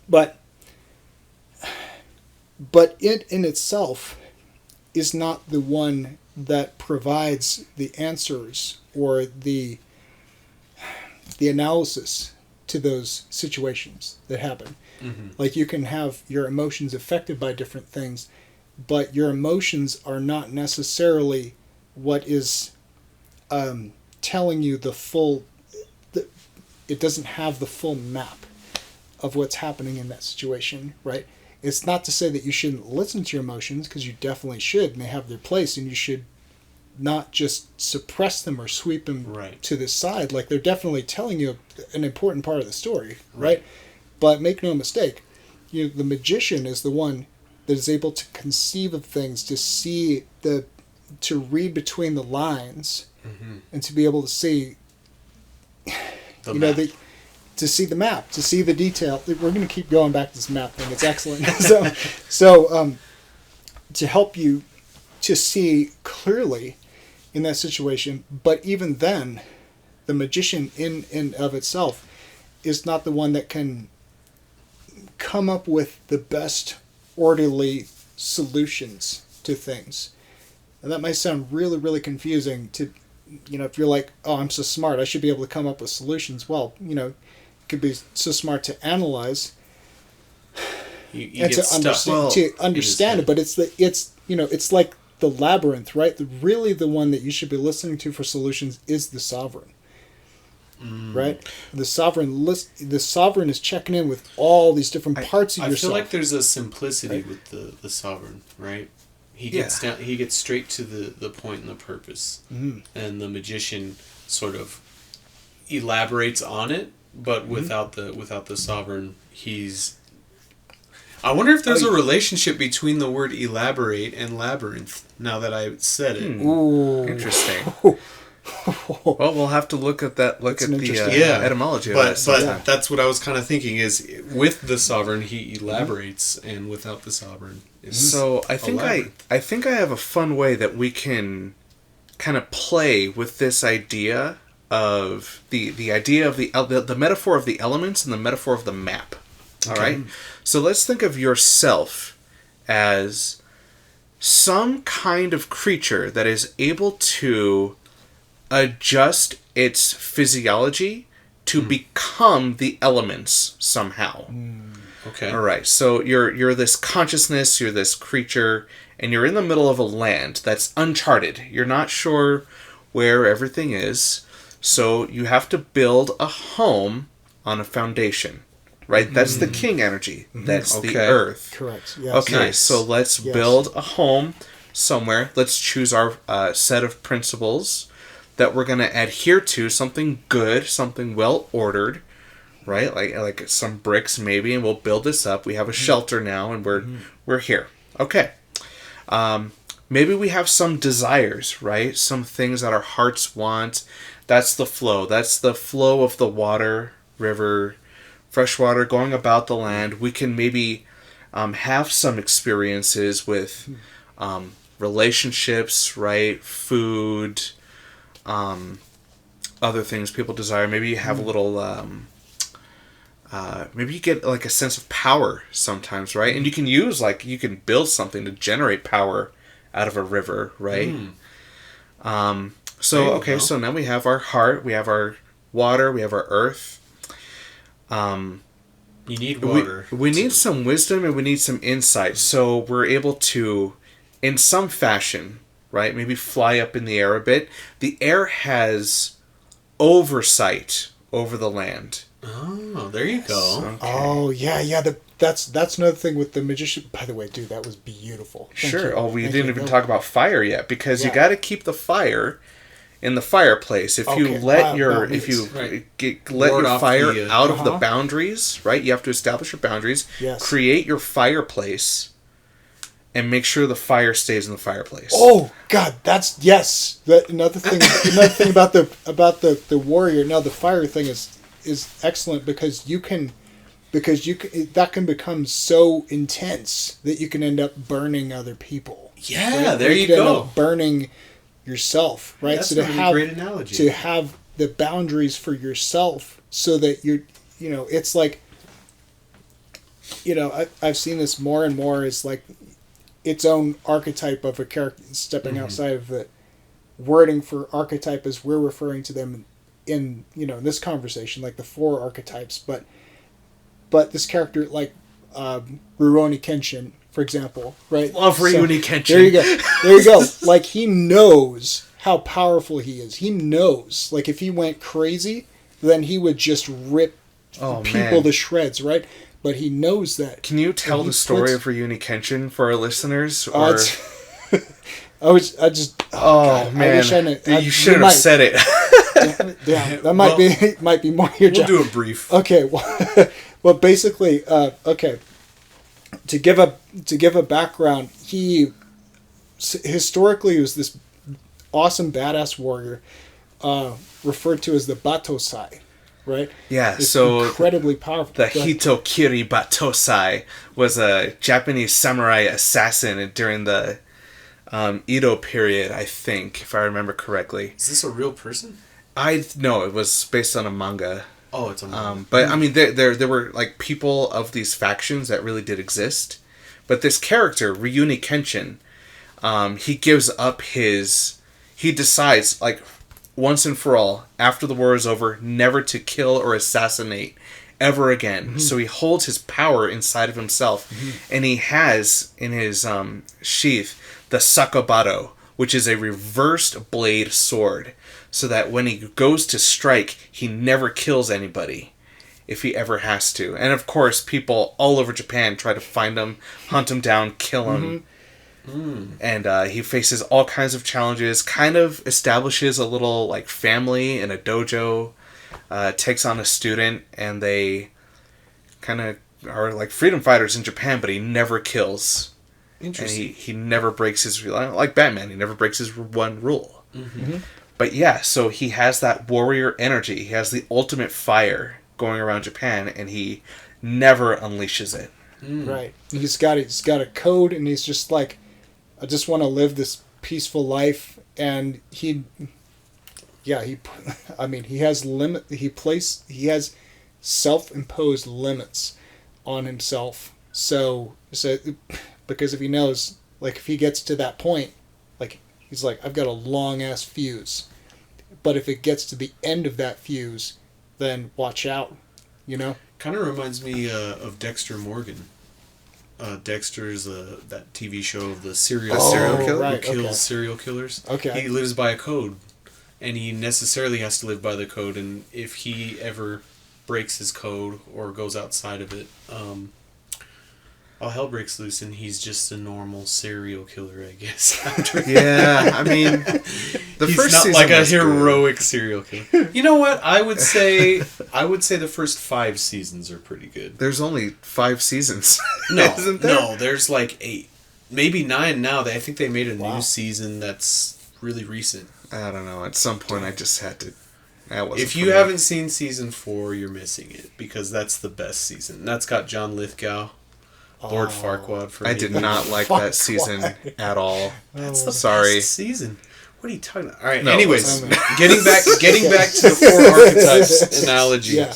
But it in itself is not the one that provides the answers or the analysis to those situations that happen. Mm-hmm. Like, you can have your emotions affected by different things, but your emotions are not necessarily what is telling you the full... it doesn't have the full map of what's happening in that situation, right? It's not to say that you shouldn't listen to your emotions, because you definitely should, and they have their place, and you should not just suppress them or sweep them to the side. Like, they're definitely telling you an important part of the story, right? But make no mistake, the magician is the one that is able to conceive of things, to see to read between the lines, and to be able to see, to see the map, to see the detail. We're going to keep going back to this map thing. It's excellent. So to help you to see clearly in that situation. But even then, the magician in and of itself is not the one that can come up with the best orderly solutions to things. And that might sound really, really confusing to, if you're like, oh, I'm so smart, I should be able to come up with solutions. Well, it could be so smart to analyze and to understand it. But it's like the labyrinth, right? Really the one that you should be listening to for solutions is the sovereign. Right? The sovereign is checking in with all these different parts of yourself. I feel like there's a simplicity with the sovereign, right? He gets straight to the point and the purpose. And the magician sort of elaborates on it, but without the sovereign, he's... I wonder if there's a relationship between the word elaborate and labyrinth, now that I said it. Ooh. Interesting. Well, we'll have to look at the etymology of that sometime. But that's what I was kind of thinking, is with the sovereign he elaborates, and without the sovereign so I think I have a fun way that we can kind of play with this idea of the idea of the metaphor of the elements and the metaphor of the map. All right? So let's think of yourself as some kind of creature that is able to adjust its physiology to become the elements somehow. Okay. All right. So you're this consciousness, you're this creature, and you're in the middle of a land that's uncharted. You're not sure where everything is, so you have to build a home on a foundation. Right? That's the king energy. That's the earth. Correct. Yes. Okay, Nice. so let's build a home somewhere. Let's choose our set of principles that we're going to adhere to, something good, something well ordered, right? Like some bricks maybe, and we'll build this up. We have a shelter now, and we're here. Okay. Maybe we have some desires, right? Some things that our hearts want. That's the flow. That's the flow of the water, river, fresh water going about the land. We can maybe have some experiences with relationships, right? Food, other things people desire. Maybe you have a little... maybe you get like a sense of power sometimes, right? And you can use you can build something to generate power out of a river, right? So now we have our heart, we have our water, we have our earth. You need water. We need some wisdom and we need some insight. So we're able to, in some fashion, right? Maybe fly up in the air a bit. The air has oversight over the land. Oh, there you go. Okay. Oh, yeah. That's another thing with the magician. By the way, dude, that was beautiful. Thank you. Oh, we didn't even talk about fire yet, because you got to keep the fire in the fireplace. If you let your fire out of the boundaries, right? You have to establish your boundaries. Yes. Create your fireplace, and make sure the fire stays in the fireplace. Oh God, that's yes. Another thing about the warrior. Now the fire thing is excellent because that can become so intense that you can end up burning other people. Yeah, right? there you can go. End up burning yourself, right? That's so to have great analogy. To have the boundaries for yourself, so that it's like, I've seen this more and more as like its own archetype of a character stepping outside of the wording for archetype as we're referring to them in this conversation, like the 4 archetypes, but this character like Rurouni Kenshin, for example, right? Love Rurouni Kenshin. There you go. Like, he knows how powerful he is. He knows, like, if he went crazy, then he would just rip people to shreds, right? But he knows that. Can you tell the story of Rurouni Kenshin for our listeners? Or... God, man, I wish I knew. You shouldn't have said it. Damn, that might be more your job. We'll do a brief. Okay, well, basically, to give a background, he historically was this awesome badass warrior, referred to as the Batosai, right? Yeah, it's so incredibly powerful. The Hitokiri Batosai was a Japanese samurai assassin during the Edo period, I think, if I remember correctly. Is this a real person? No, it was based on a manga. Oh, it's a manga. But I mean, there were like people of these factions that really did exist. But this character, Rurouni Kenshin, he gives up he decides, like, once and for all, after the war is over, never to kill or assassinate ever again. Mm-hmm. So he holds his power inside of himself, and he has in his sheath the Sakabado, which is a reversed blade sword, so that when he goes to strike, he never kills anybody, if he ever has to. And of course, people all over Japan try to find him, hunt him down, kill him. And he faces all kinds of challenges, kind of establishes a little like family in a dojo, takes on a student, and they kind of are like freedom fighters in Japan, but he never kills. Interesting. And he never breaks his... Like Batman, he never breaks his one rule. Mm-hmm. But yeah, so he has that warrior energy. He has the ultimate fire going around Japan, and he never unleashes it. Right. He's got a code, and he's just like, I just want to live this peaceful life. And he has limit. He has self-imposed limits on himself. So because if he knows, like, if he gets to that point, like, he's like, I've got a long ass fuse, but if it gets to the end of that fuse, then watch out, Kind of reminds me of Dexter Morgan. Dexter's that TV show of the serial killer right, who kills okay. serial killers. Okay. He lives by a code, and he necessarily has to live by the code. And if he ever breaks his code or goes outside of it, all hell breaks loose, and he's just a normal serial killer, I guess. Yeah, I mean, The He's first not season like a was good. heroic serial killer. You know what? I would say the first 5 seasons are pretty good. There's only 5 seasons. No, Isn't there? no, there's like 8, maybe 9 now. I think they made a Wow. new season that's really recent. I don't know. At some point, I just had to. That wasn't If for you me. haven't seen season 4, you're missing it because that's the best season. That's got John Lithgow, Lord Farquaad. For I me. did not like that season at all. That's the Sorry. best season. What are you talking about? All right. No, anyways, I'm getting back to the 4 archetypes analogy. Yeah.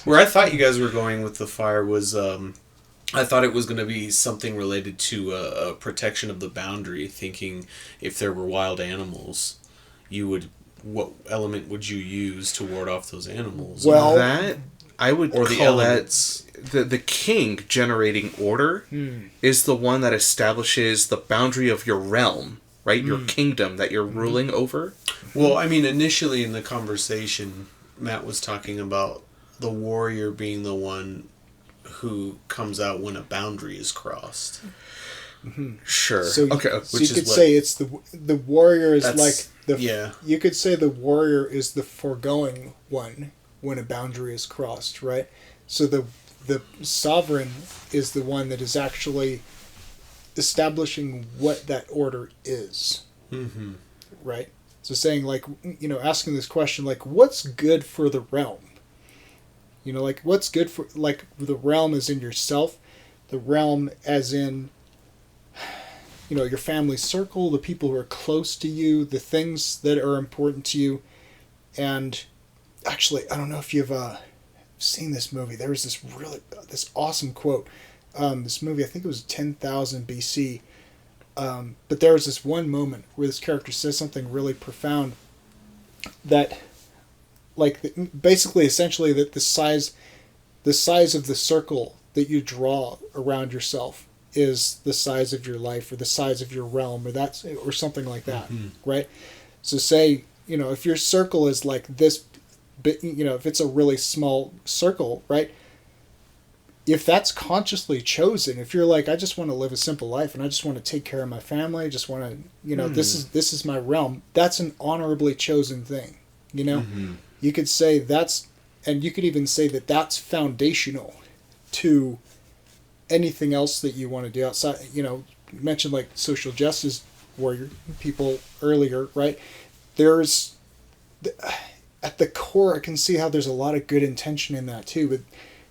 Where I thought you guys were going with the fire was, I thought it was going to be something related to a protection of the boundary. Thinking if there were wild animals, what element would you use to ward off those animals? Well, That I would or the call elements. that the king generating order is the one that establishes the boundary of your realm, right? Your kingdom that you're ruling over. Well, I mean, initially in the conversation, Matt was talking about the warrior being the one who comes out when a boundary is crossed. Sure. So you, okay. so which you is could what- say it's the warrior is That's- like the yeah. You could say the warrior is the foregoing one when a boundary is crossed, right? So the sovereign is the one that is actually establishing what that order is, Mm-hmm. right? So saying like asking this question like what's good for the realm? Like what's good for like the realm as in yourself, the realm as in your family circle, the people who are close to you, the things that are important to you. And actually, I don't know if you've seen this movie. There was this awesome quote. This movie, I think it was 10,000 BC. But there was this one moment where this character says something really profound that, basically, essentially, that the size of the circle that you draw around yourself is the size of your life or the size of your realm or something like that, right? So say, if your circle is like this, if it's a really small circle, right? If that's consciously chosen, if you're like, I just want to live a simple life and I just want to take care of my family, I just want to, this is my realm, that's an honorably chosen thing, You could say and you could even say that that's foundational to anything else that you want to do outside. You mentioned like social justice warrior people earlier, right? There's at the core, I can see how there's a lot of good intention in that too, but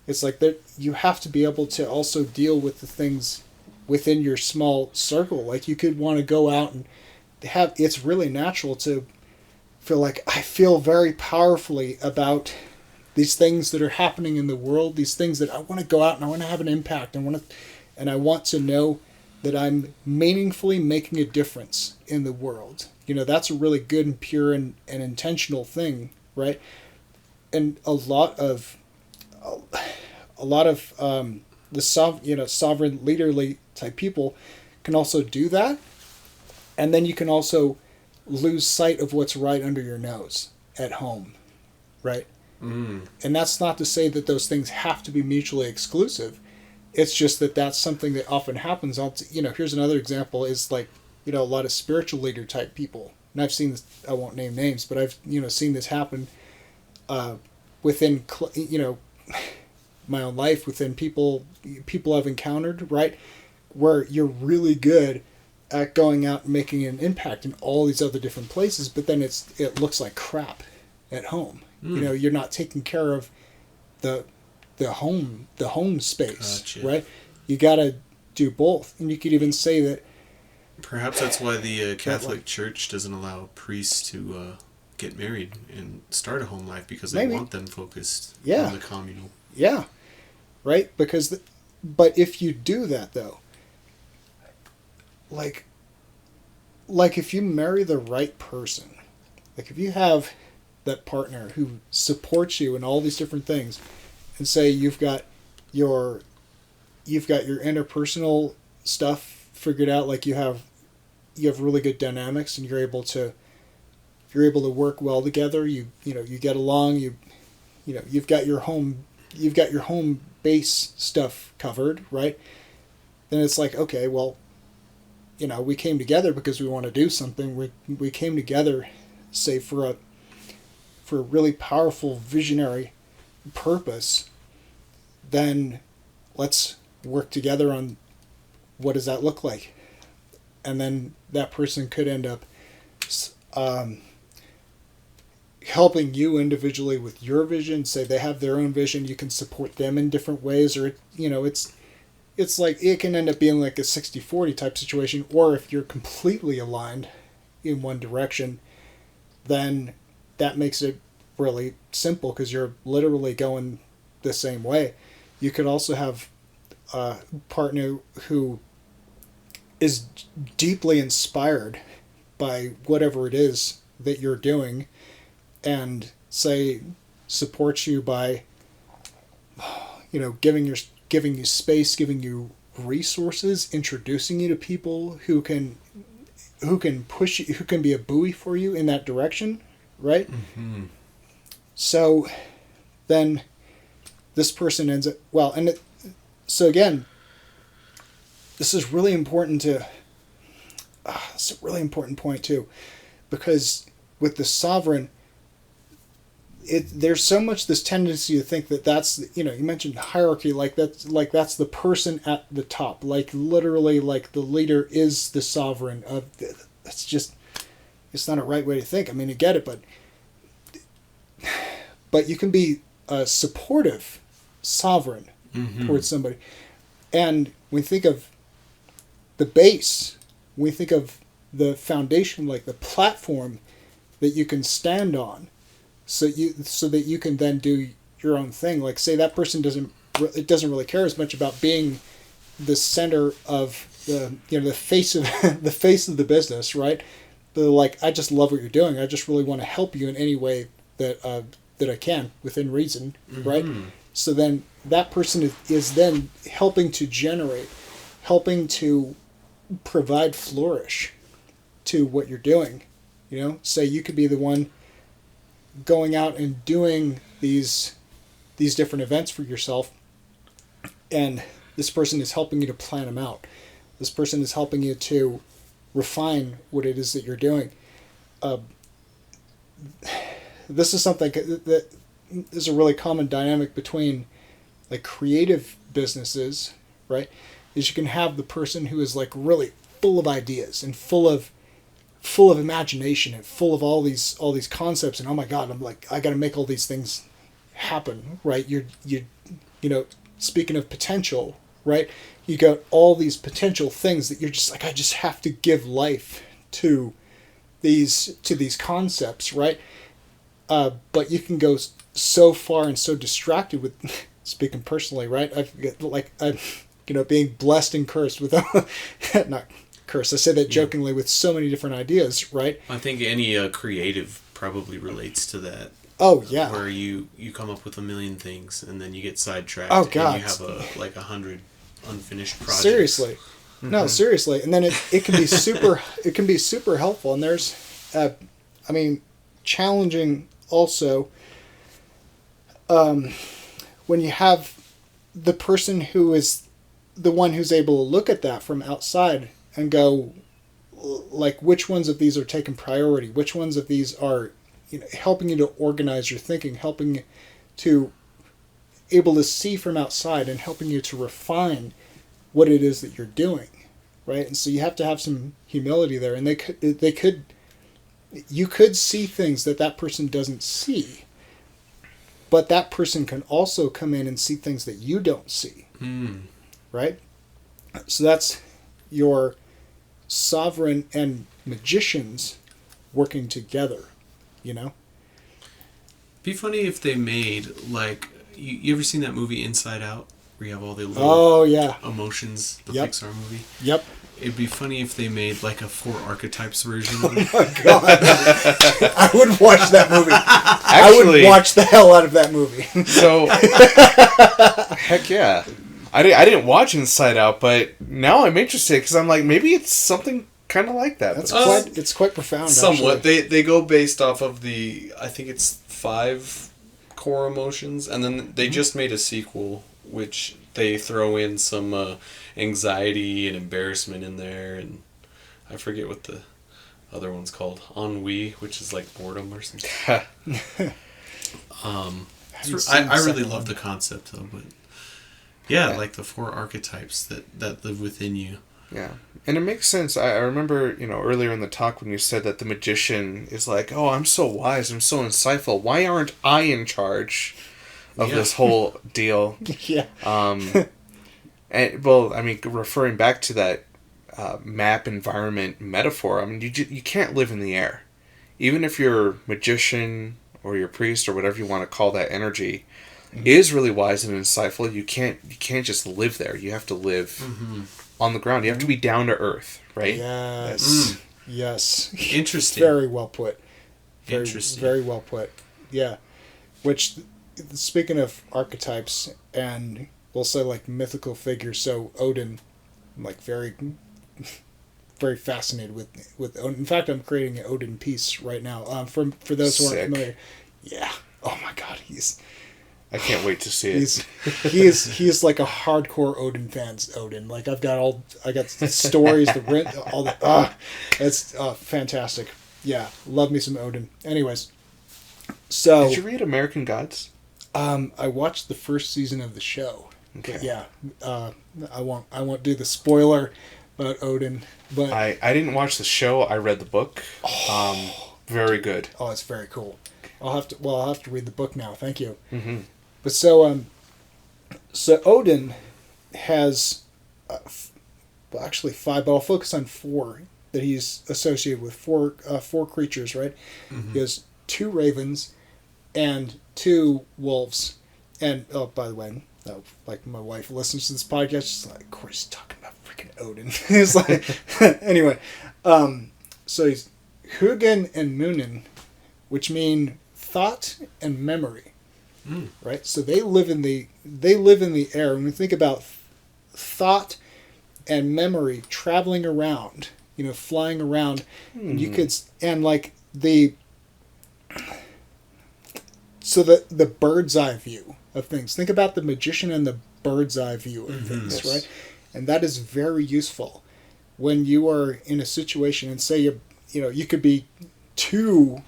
it's like that you have to be able to also deal with the things within your small circle. Like you could want to go out and it's really natural to feel like I feel very powerfully about these things that are happening in the world, these things that I want to go out and I want to have an impact. And I want to know that I'm meaningfully making a difference in the world. That's a really good and pure and intentional thing, right? And a lot of the sovereign leaderly type people can also do that. And then you can also lose sight of what's right under your nose at home, right? And that's not to say that those things have to be mutually exclusive. It's just that that's something that often happens. Here's another example is like, a lot of spiritual leader type people. And I've seen this, I won't name names, but I've, seen this happen within, my own life, within people I've encountered, right? Where you're really good at going out and making an impact in all these other different places, but then it looks like crap at home. You're not taking care of the home space, Gotcha. right? You got to do both. And you could even say that Perhaps that's why the Catholic Church doesn't allow priests to get married and start a home life, because they want them focused on the communal. Yeah, right? But if you do that though, like if you marry the right person, like if you have that partner who supports you in all these different things, and say you've got your interpersonal stuff figured out, like you have really good dynamics and you're able to work well together, you get along, you've got your home base stuff covered, right? Then it's like, okay, well, we came together because we want to do something. We came together say for a really powerful visionary purpose, then let's work together on what does that look like. And then that person could end up helping you individually with your vision. Say they have their own vision, you can support them in different ways, or it's like it can end up being like a 60-40 type situation. Or if you're completely aligned in one direction, then that makes it really simple because you're literally going the same way. You could also have a partner who is deeply inspired by whatever it is that you're doing, and say supports you by giving you space, giving you resources, introducing you to people who can push you, who can be a buoy for you in that direction, right? Mm-hmm. So then this person ends up so again, this is really important to it's a really important point too, because with the sovereign, there's so much this tendency to think that that's, you mentioned hierarchy, like that's the person at the top, like literally like the leader is the sovereign of that's just, it's not a right way to think. I mean, you get it, but you can be a supportive sovereign towards somebody. And when we think of the base, when we think of the foundation, like the platform that you can stand on, so that you can then do your own thing. Like say that person doesn't really care as much about being the center of the face of the face of the business, right? They're like, I just love what you're doing. I just really want to help you in any way that I can within reason, right? So then that person is then helping to generate, helping to provide flourish to what you're doing. Say you could be the one going out and doing these different events for yourself, and this person is helping you to plan them out. This person is helping you to refine what it is that you're doing. This is something that is a really common dynamic between like creative businesses, right? Is you can have the person who is like really full of ideas and full of imagination and full of all these concepts, and oh my god, I'm like, I got to make all these things happen, right? You speaking of potential, right? You got all these potential things that you're just like, I just have to give life to these concepts, right? But you can go so far and so distracted with speaking personally, right? I'm being blessed and cursed with not curse. I say that jokingly with so many different ideas, right? I think any creative probably relates to that. Oh yeah, where you come up with a million things and then you get sidetracked. Oh god, and you have 100 unfinished projects. Seriously, no, seriously, and then it can be super. It can be super helpful, and there's, challenging also. When you have the person who is the one who's able to look at that from outside and go, like, which ones of these are taking priority? Which ones of these are, helping you to organize your thinking, helping you to able to see from outside and helping you to refine what it is that you're doing, right? And so you have to have some humility there, and you could see things that person doesn't see, but that person can also come in and see things that you don't see, right? So that's your sovereign and magicians working together, Be funny if they made, like, you ever seen that movie Inside Out, where you have all the little emotions, the Pixar movie? Yep. It'd be funny if they made like a 4 Archetypes version of it. Oh my god. I would watch that movie. I would watch the hell out of that movie. So, heck yeah. I didn't watch Inside Out, but now I'm interested because I'm like, maybe it's something kind of like that. It's quite profound. Somewhat. Actually. They go based off of I think it's 5 core emotions, and then they just made a sequel, which they throw in some anxiety and embarrassment in there, and I forget what the other one's called ennui, which is like boredom or something. I really love the concept though, but like the 4 archetypes that live within you. Yeah, and it makes sense. I remember, earlier in the talk when you said that the magician is like, oh, I'm so wise, I'm so insightful. Why aren't I in charge of this whole deal? Yeah. And well, I mean, referring back to that map environment metaphor, I mean, you can't live in the air. Even if your magician or your priest or whatever you want to call that energy is really wise and insightful, you can't just live there. You have to live on the ground. You have to be down to earth, right? Yes. Yes. Interesting. Very well put. Interesting. Very well put. Yeah. Which, speaking of archetypes, and we'll say like mythical figures, so Odin, I'm like very, very fascinated with Odin. In fact, I'm creating an Odin piece right now. For those who aren't familiar, yeah. Oh my God, I can't wait to see it. He is like a hardcore Odin fan's Odin. Like I got stories, all the it's fantastic. Yeah, love me some Odin. Anyways, so did you read American Gods? I watched the first season of the show. Okay. But yeah, I won't do the spoiler about Odin, but I didn't watch the show. I read the book. Very good. Oh, it's very cool. I'll have to read the book now. Thank you. Mm-hmm. But so Odin has, actually 5, but I'll focus on 4 that he's associated with. 4 creatures, right? Mm-hmm. He has 2 ravens and 2 wolves. And, oh, by the way, like my wife listens to this podcast, she's like, of course he's talking about freaking Odin. It's like, anyway, so he's Hugin and Munin, which mean thought and memory. Right, so they live in the air. When we think about thought and memory traveling around, flying around, you could like the bird's eye view of things. Think about the magician and the bird's eye view of things, right? And that is very useful when you are in a situation and say you could be too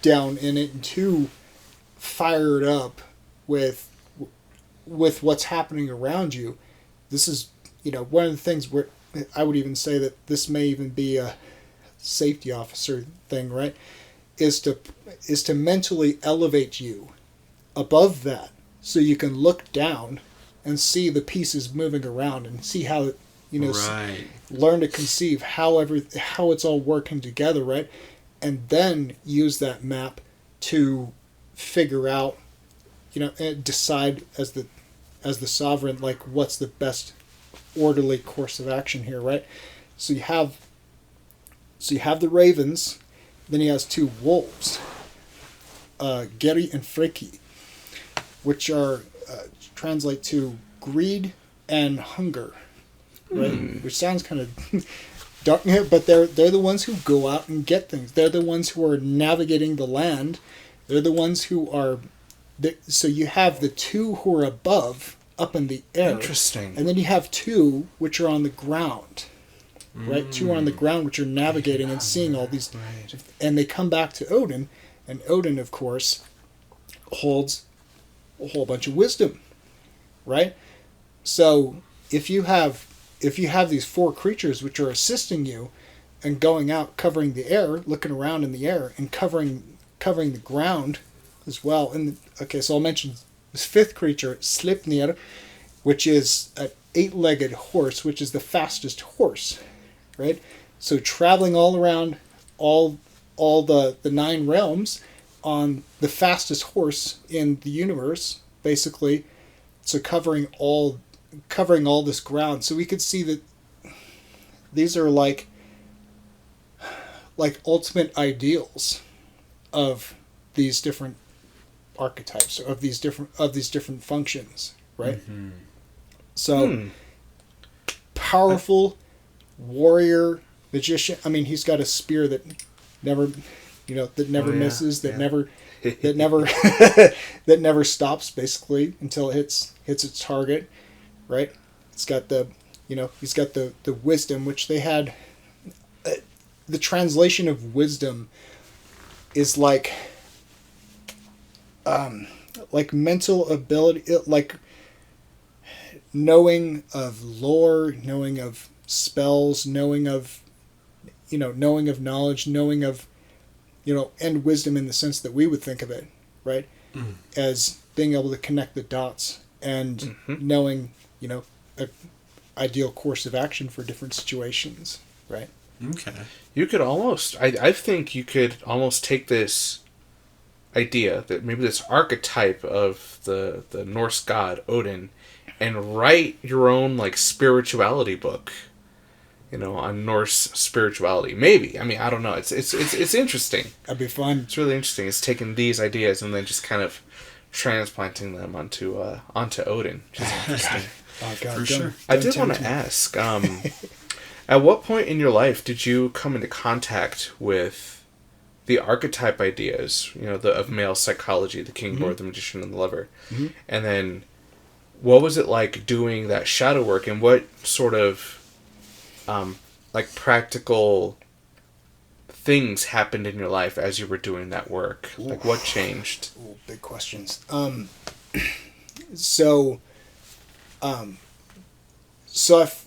down in it and too fired up with what's happening around you. This is one of the things where I would even say that this may even be a safety officer thing, right? Is to mentally elevate you above that so you can look down and see the pieces moving around and see how right. Learn to conceive how it's all working together, right? And then use that map to figure out, and decide as the sovereign, like what's the best orderly course of action here, right? So you have the ravens, then he has 2 wolves, Geri and Freki, which are translate to greed and hunger, right? Which sounds kind of dark, but they're the ones who go out and get things. They're the ones who are navigating the land. They're the ones who are. So you have the 2 who are above, up in the air. Interesting. And then you have 2 which are on the ground, right? 2 are on the ground which are navigating and seeing all these. Right. And they come back to Odin, and Odin, of course, holds a whole bunch of wisdom, right? So if you have these 4 creatures which are assisting you and going out, covering the air, looking around in the air, and covering the ground as well. And so I'll mention this 5th creature, Sleipnir, which is an 8-legged horse, which is the fastest horse, right? So traveling all around all the 9 realms on the fastest horse in the universe, basically. So covering all this ground. So we could see that these are like ultimate ideals of these different archetypes, of these different functions, right? Mm-hmm. So powerful warrior magician. I mean, he's got a spear that never misses, that never stops, basically, until it hits its target, right? It's got the wisdom, which they had. the translation of wisdom is like mental ability, like knowing of lore, knowing of spells, knowing of knowledge, knowing of and wisdom in the sense that we would think of it, right? As being able to connect the dots and knowing, a ideal course of action for different situations, right? Okay. You could almost, I think you could almost take this idea that maybe this archetype of the Norse god Odin and write your own like spirituality book, on Norse spirituality. Maybe. I mean, I don't know. It's interesting. That'd be fun. It's really interesting. It's taking these ideas and then just kind of transplanting them onto Odin, which is interesting. Oh God, for sure. I did want to ask, at what point in your life did you come into contact with the archetype ideas, of male psychology, the king, lord, the magician, and the lover? And then what was it like doing that shadow work, and what sort of practical things happened in your life as you were doing that work? Ooh. Like what changed? Ooh, big questions. So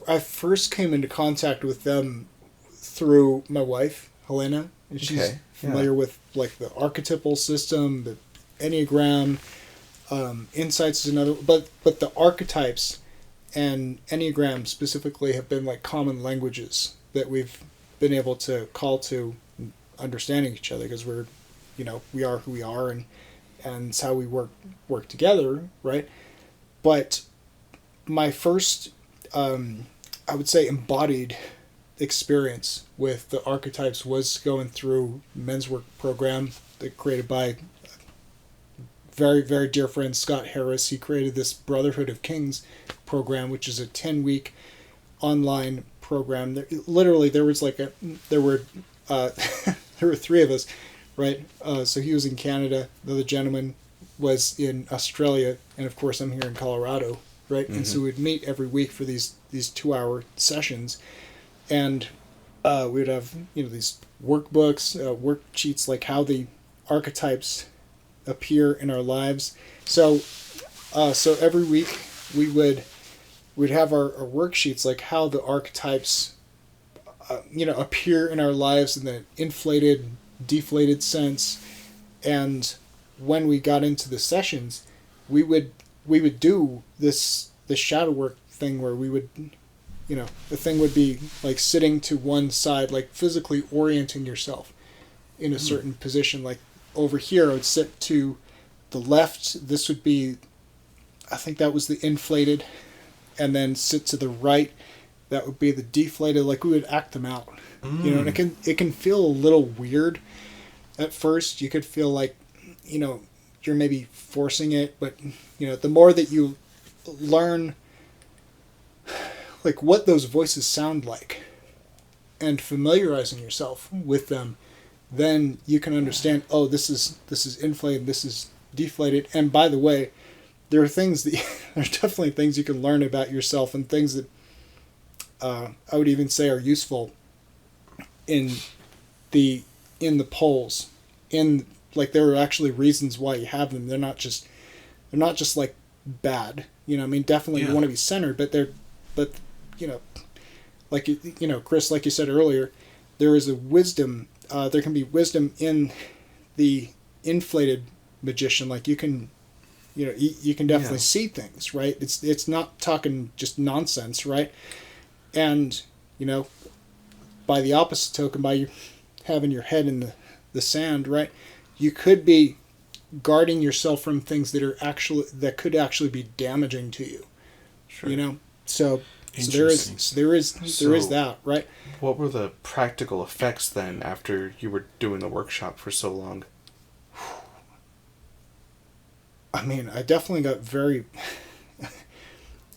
I first came into contact with them through my wife, Helena, and she's familiar with like the archetypal system, the Enneagram, Insights is another, but the archetypes and Enneagram specifically have been like common languages that we've been able to call to understanding each other, because we're, we are who we are, and it's how we work together, right? But my first, I would say, embodied experience with the archetypes was going through men's work program that created by very, very dear friend Scott Harris. He created this Brotherhood of Kings program, which is a 10-week online program. There were there were three of us, right? So he was in Canada, the other gentleman was in Australia, and of course I'm here in Colorado, right? And so we'd meet every week for these 2-hour sessions, and we'd have these workbooks, worksheets, like how the archetypes appear in our lives. So every week we'd have our worksheets, like how the archetypes appear in our lives in the inflated, deflated sense. And when we got into the sessions, we would do this shadow work thing where we would, the thing would be like sitting to one side, like physically orienting yourself in a certain position. Like over here, I would sit to the left. This would be, I think that was the inflated, and then sit to the right. That would be the deflated. Like we would act them out, and it can feel a little weird at first. You could feel like, you're maybe forcing it, but the more that you learn like what those voices sound like and familiarizing yourself with them, then you can understand, oh, this is inflated, this is deflated. And by the way, there are definitely things you can learn about yourself, and things that I would even say are useful in the polls. Like there are actually reasons why you have them. They're not just like bad. Definitely you want to be centered, but like Chris, like you said earlier, there is a wisdom. There can be wisdom in the inflated magician. Like you can definitely see things, right? It's not talking just nonsense, right? And by the opposite token, by you having your head in the sand, right, you could be guarding yourself from things that could actually be damaging to you. Sure. So there is that, right? What were the practical effects then after you were doing the workshop for so long? I mean, I definitely got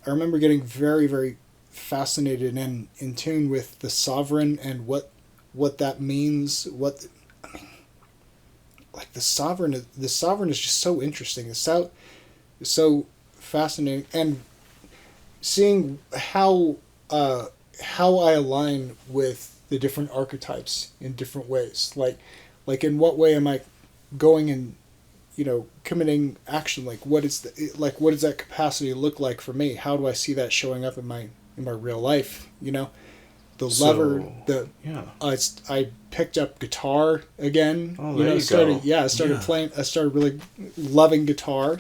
I remember getting very, very fascinated and in tune with the sovereign and what that means. Like the sovereign is just so interesting. It's so fascinating, and seeing how how I align with the different archetypes in different ways. Like in what way am I going and, committing action? Like what does that capacity look like for me? How do I see that showing up in my real life? The lever, I picked up guitar again. Oh, there you started go. yeah, I started playing. I started really loving guitar.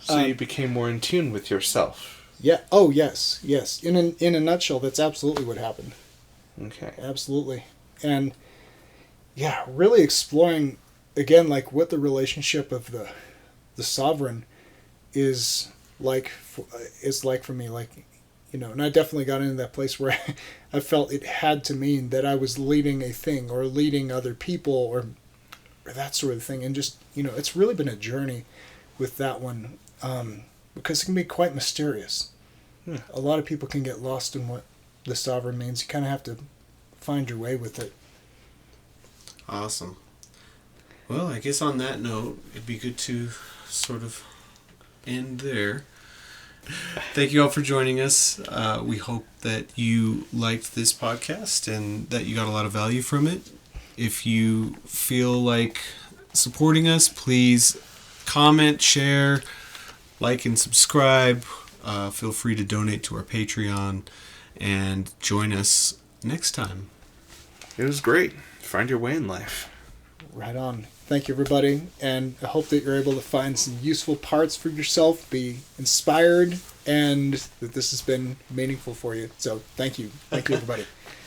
So you became more in tune with yourself. Yeah. Oh yes, yes. In a nutshell, that's absolutely what happened. Okay. Absolutely, and yeah, really exploring again, like what the relationship of the sovereign is like for me, like. And I definitely got into that place where I felt it had to mean that I was leading a thing or leading other people or that sort of thing. And just, it's really been a journey with that one because it can be quite mysterious. Yeah. A lot of people can get lost in what the sovereign means. You kind of have to find your way with it. Awesome. Well, I guess on that note, it'd be good to sort of end there. Thank you all for joining us. We hope that you liked this podcast and that you got a lot of value from it. If you feel like supporting us, please comment, share, like, and subscribe. Feel free to donate to our Patreon and join us next time. It was great. Find your way in life. Right on. Thank you, everybody, and I hope that you're able to find some useful parts for yourself, be inspired, and that this has been meaningful for you. So thank you. Thank you, everybody.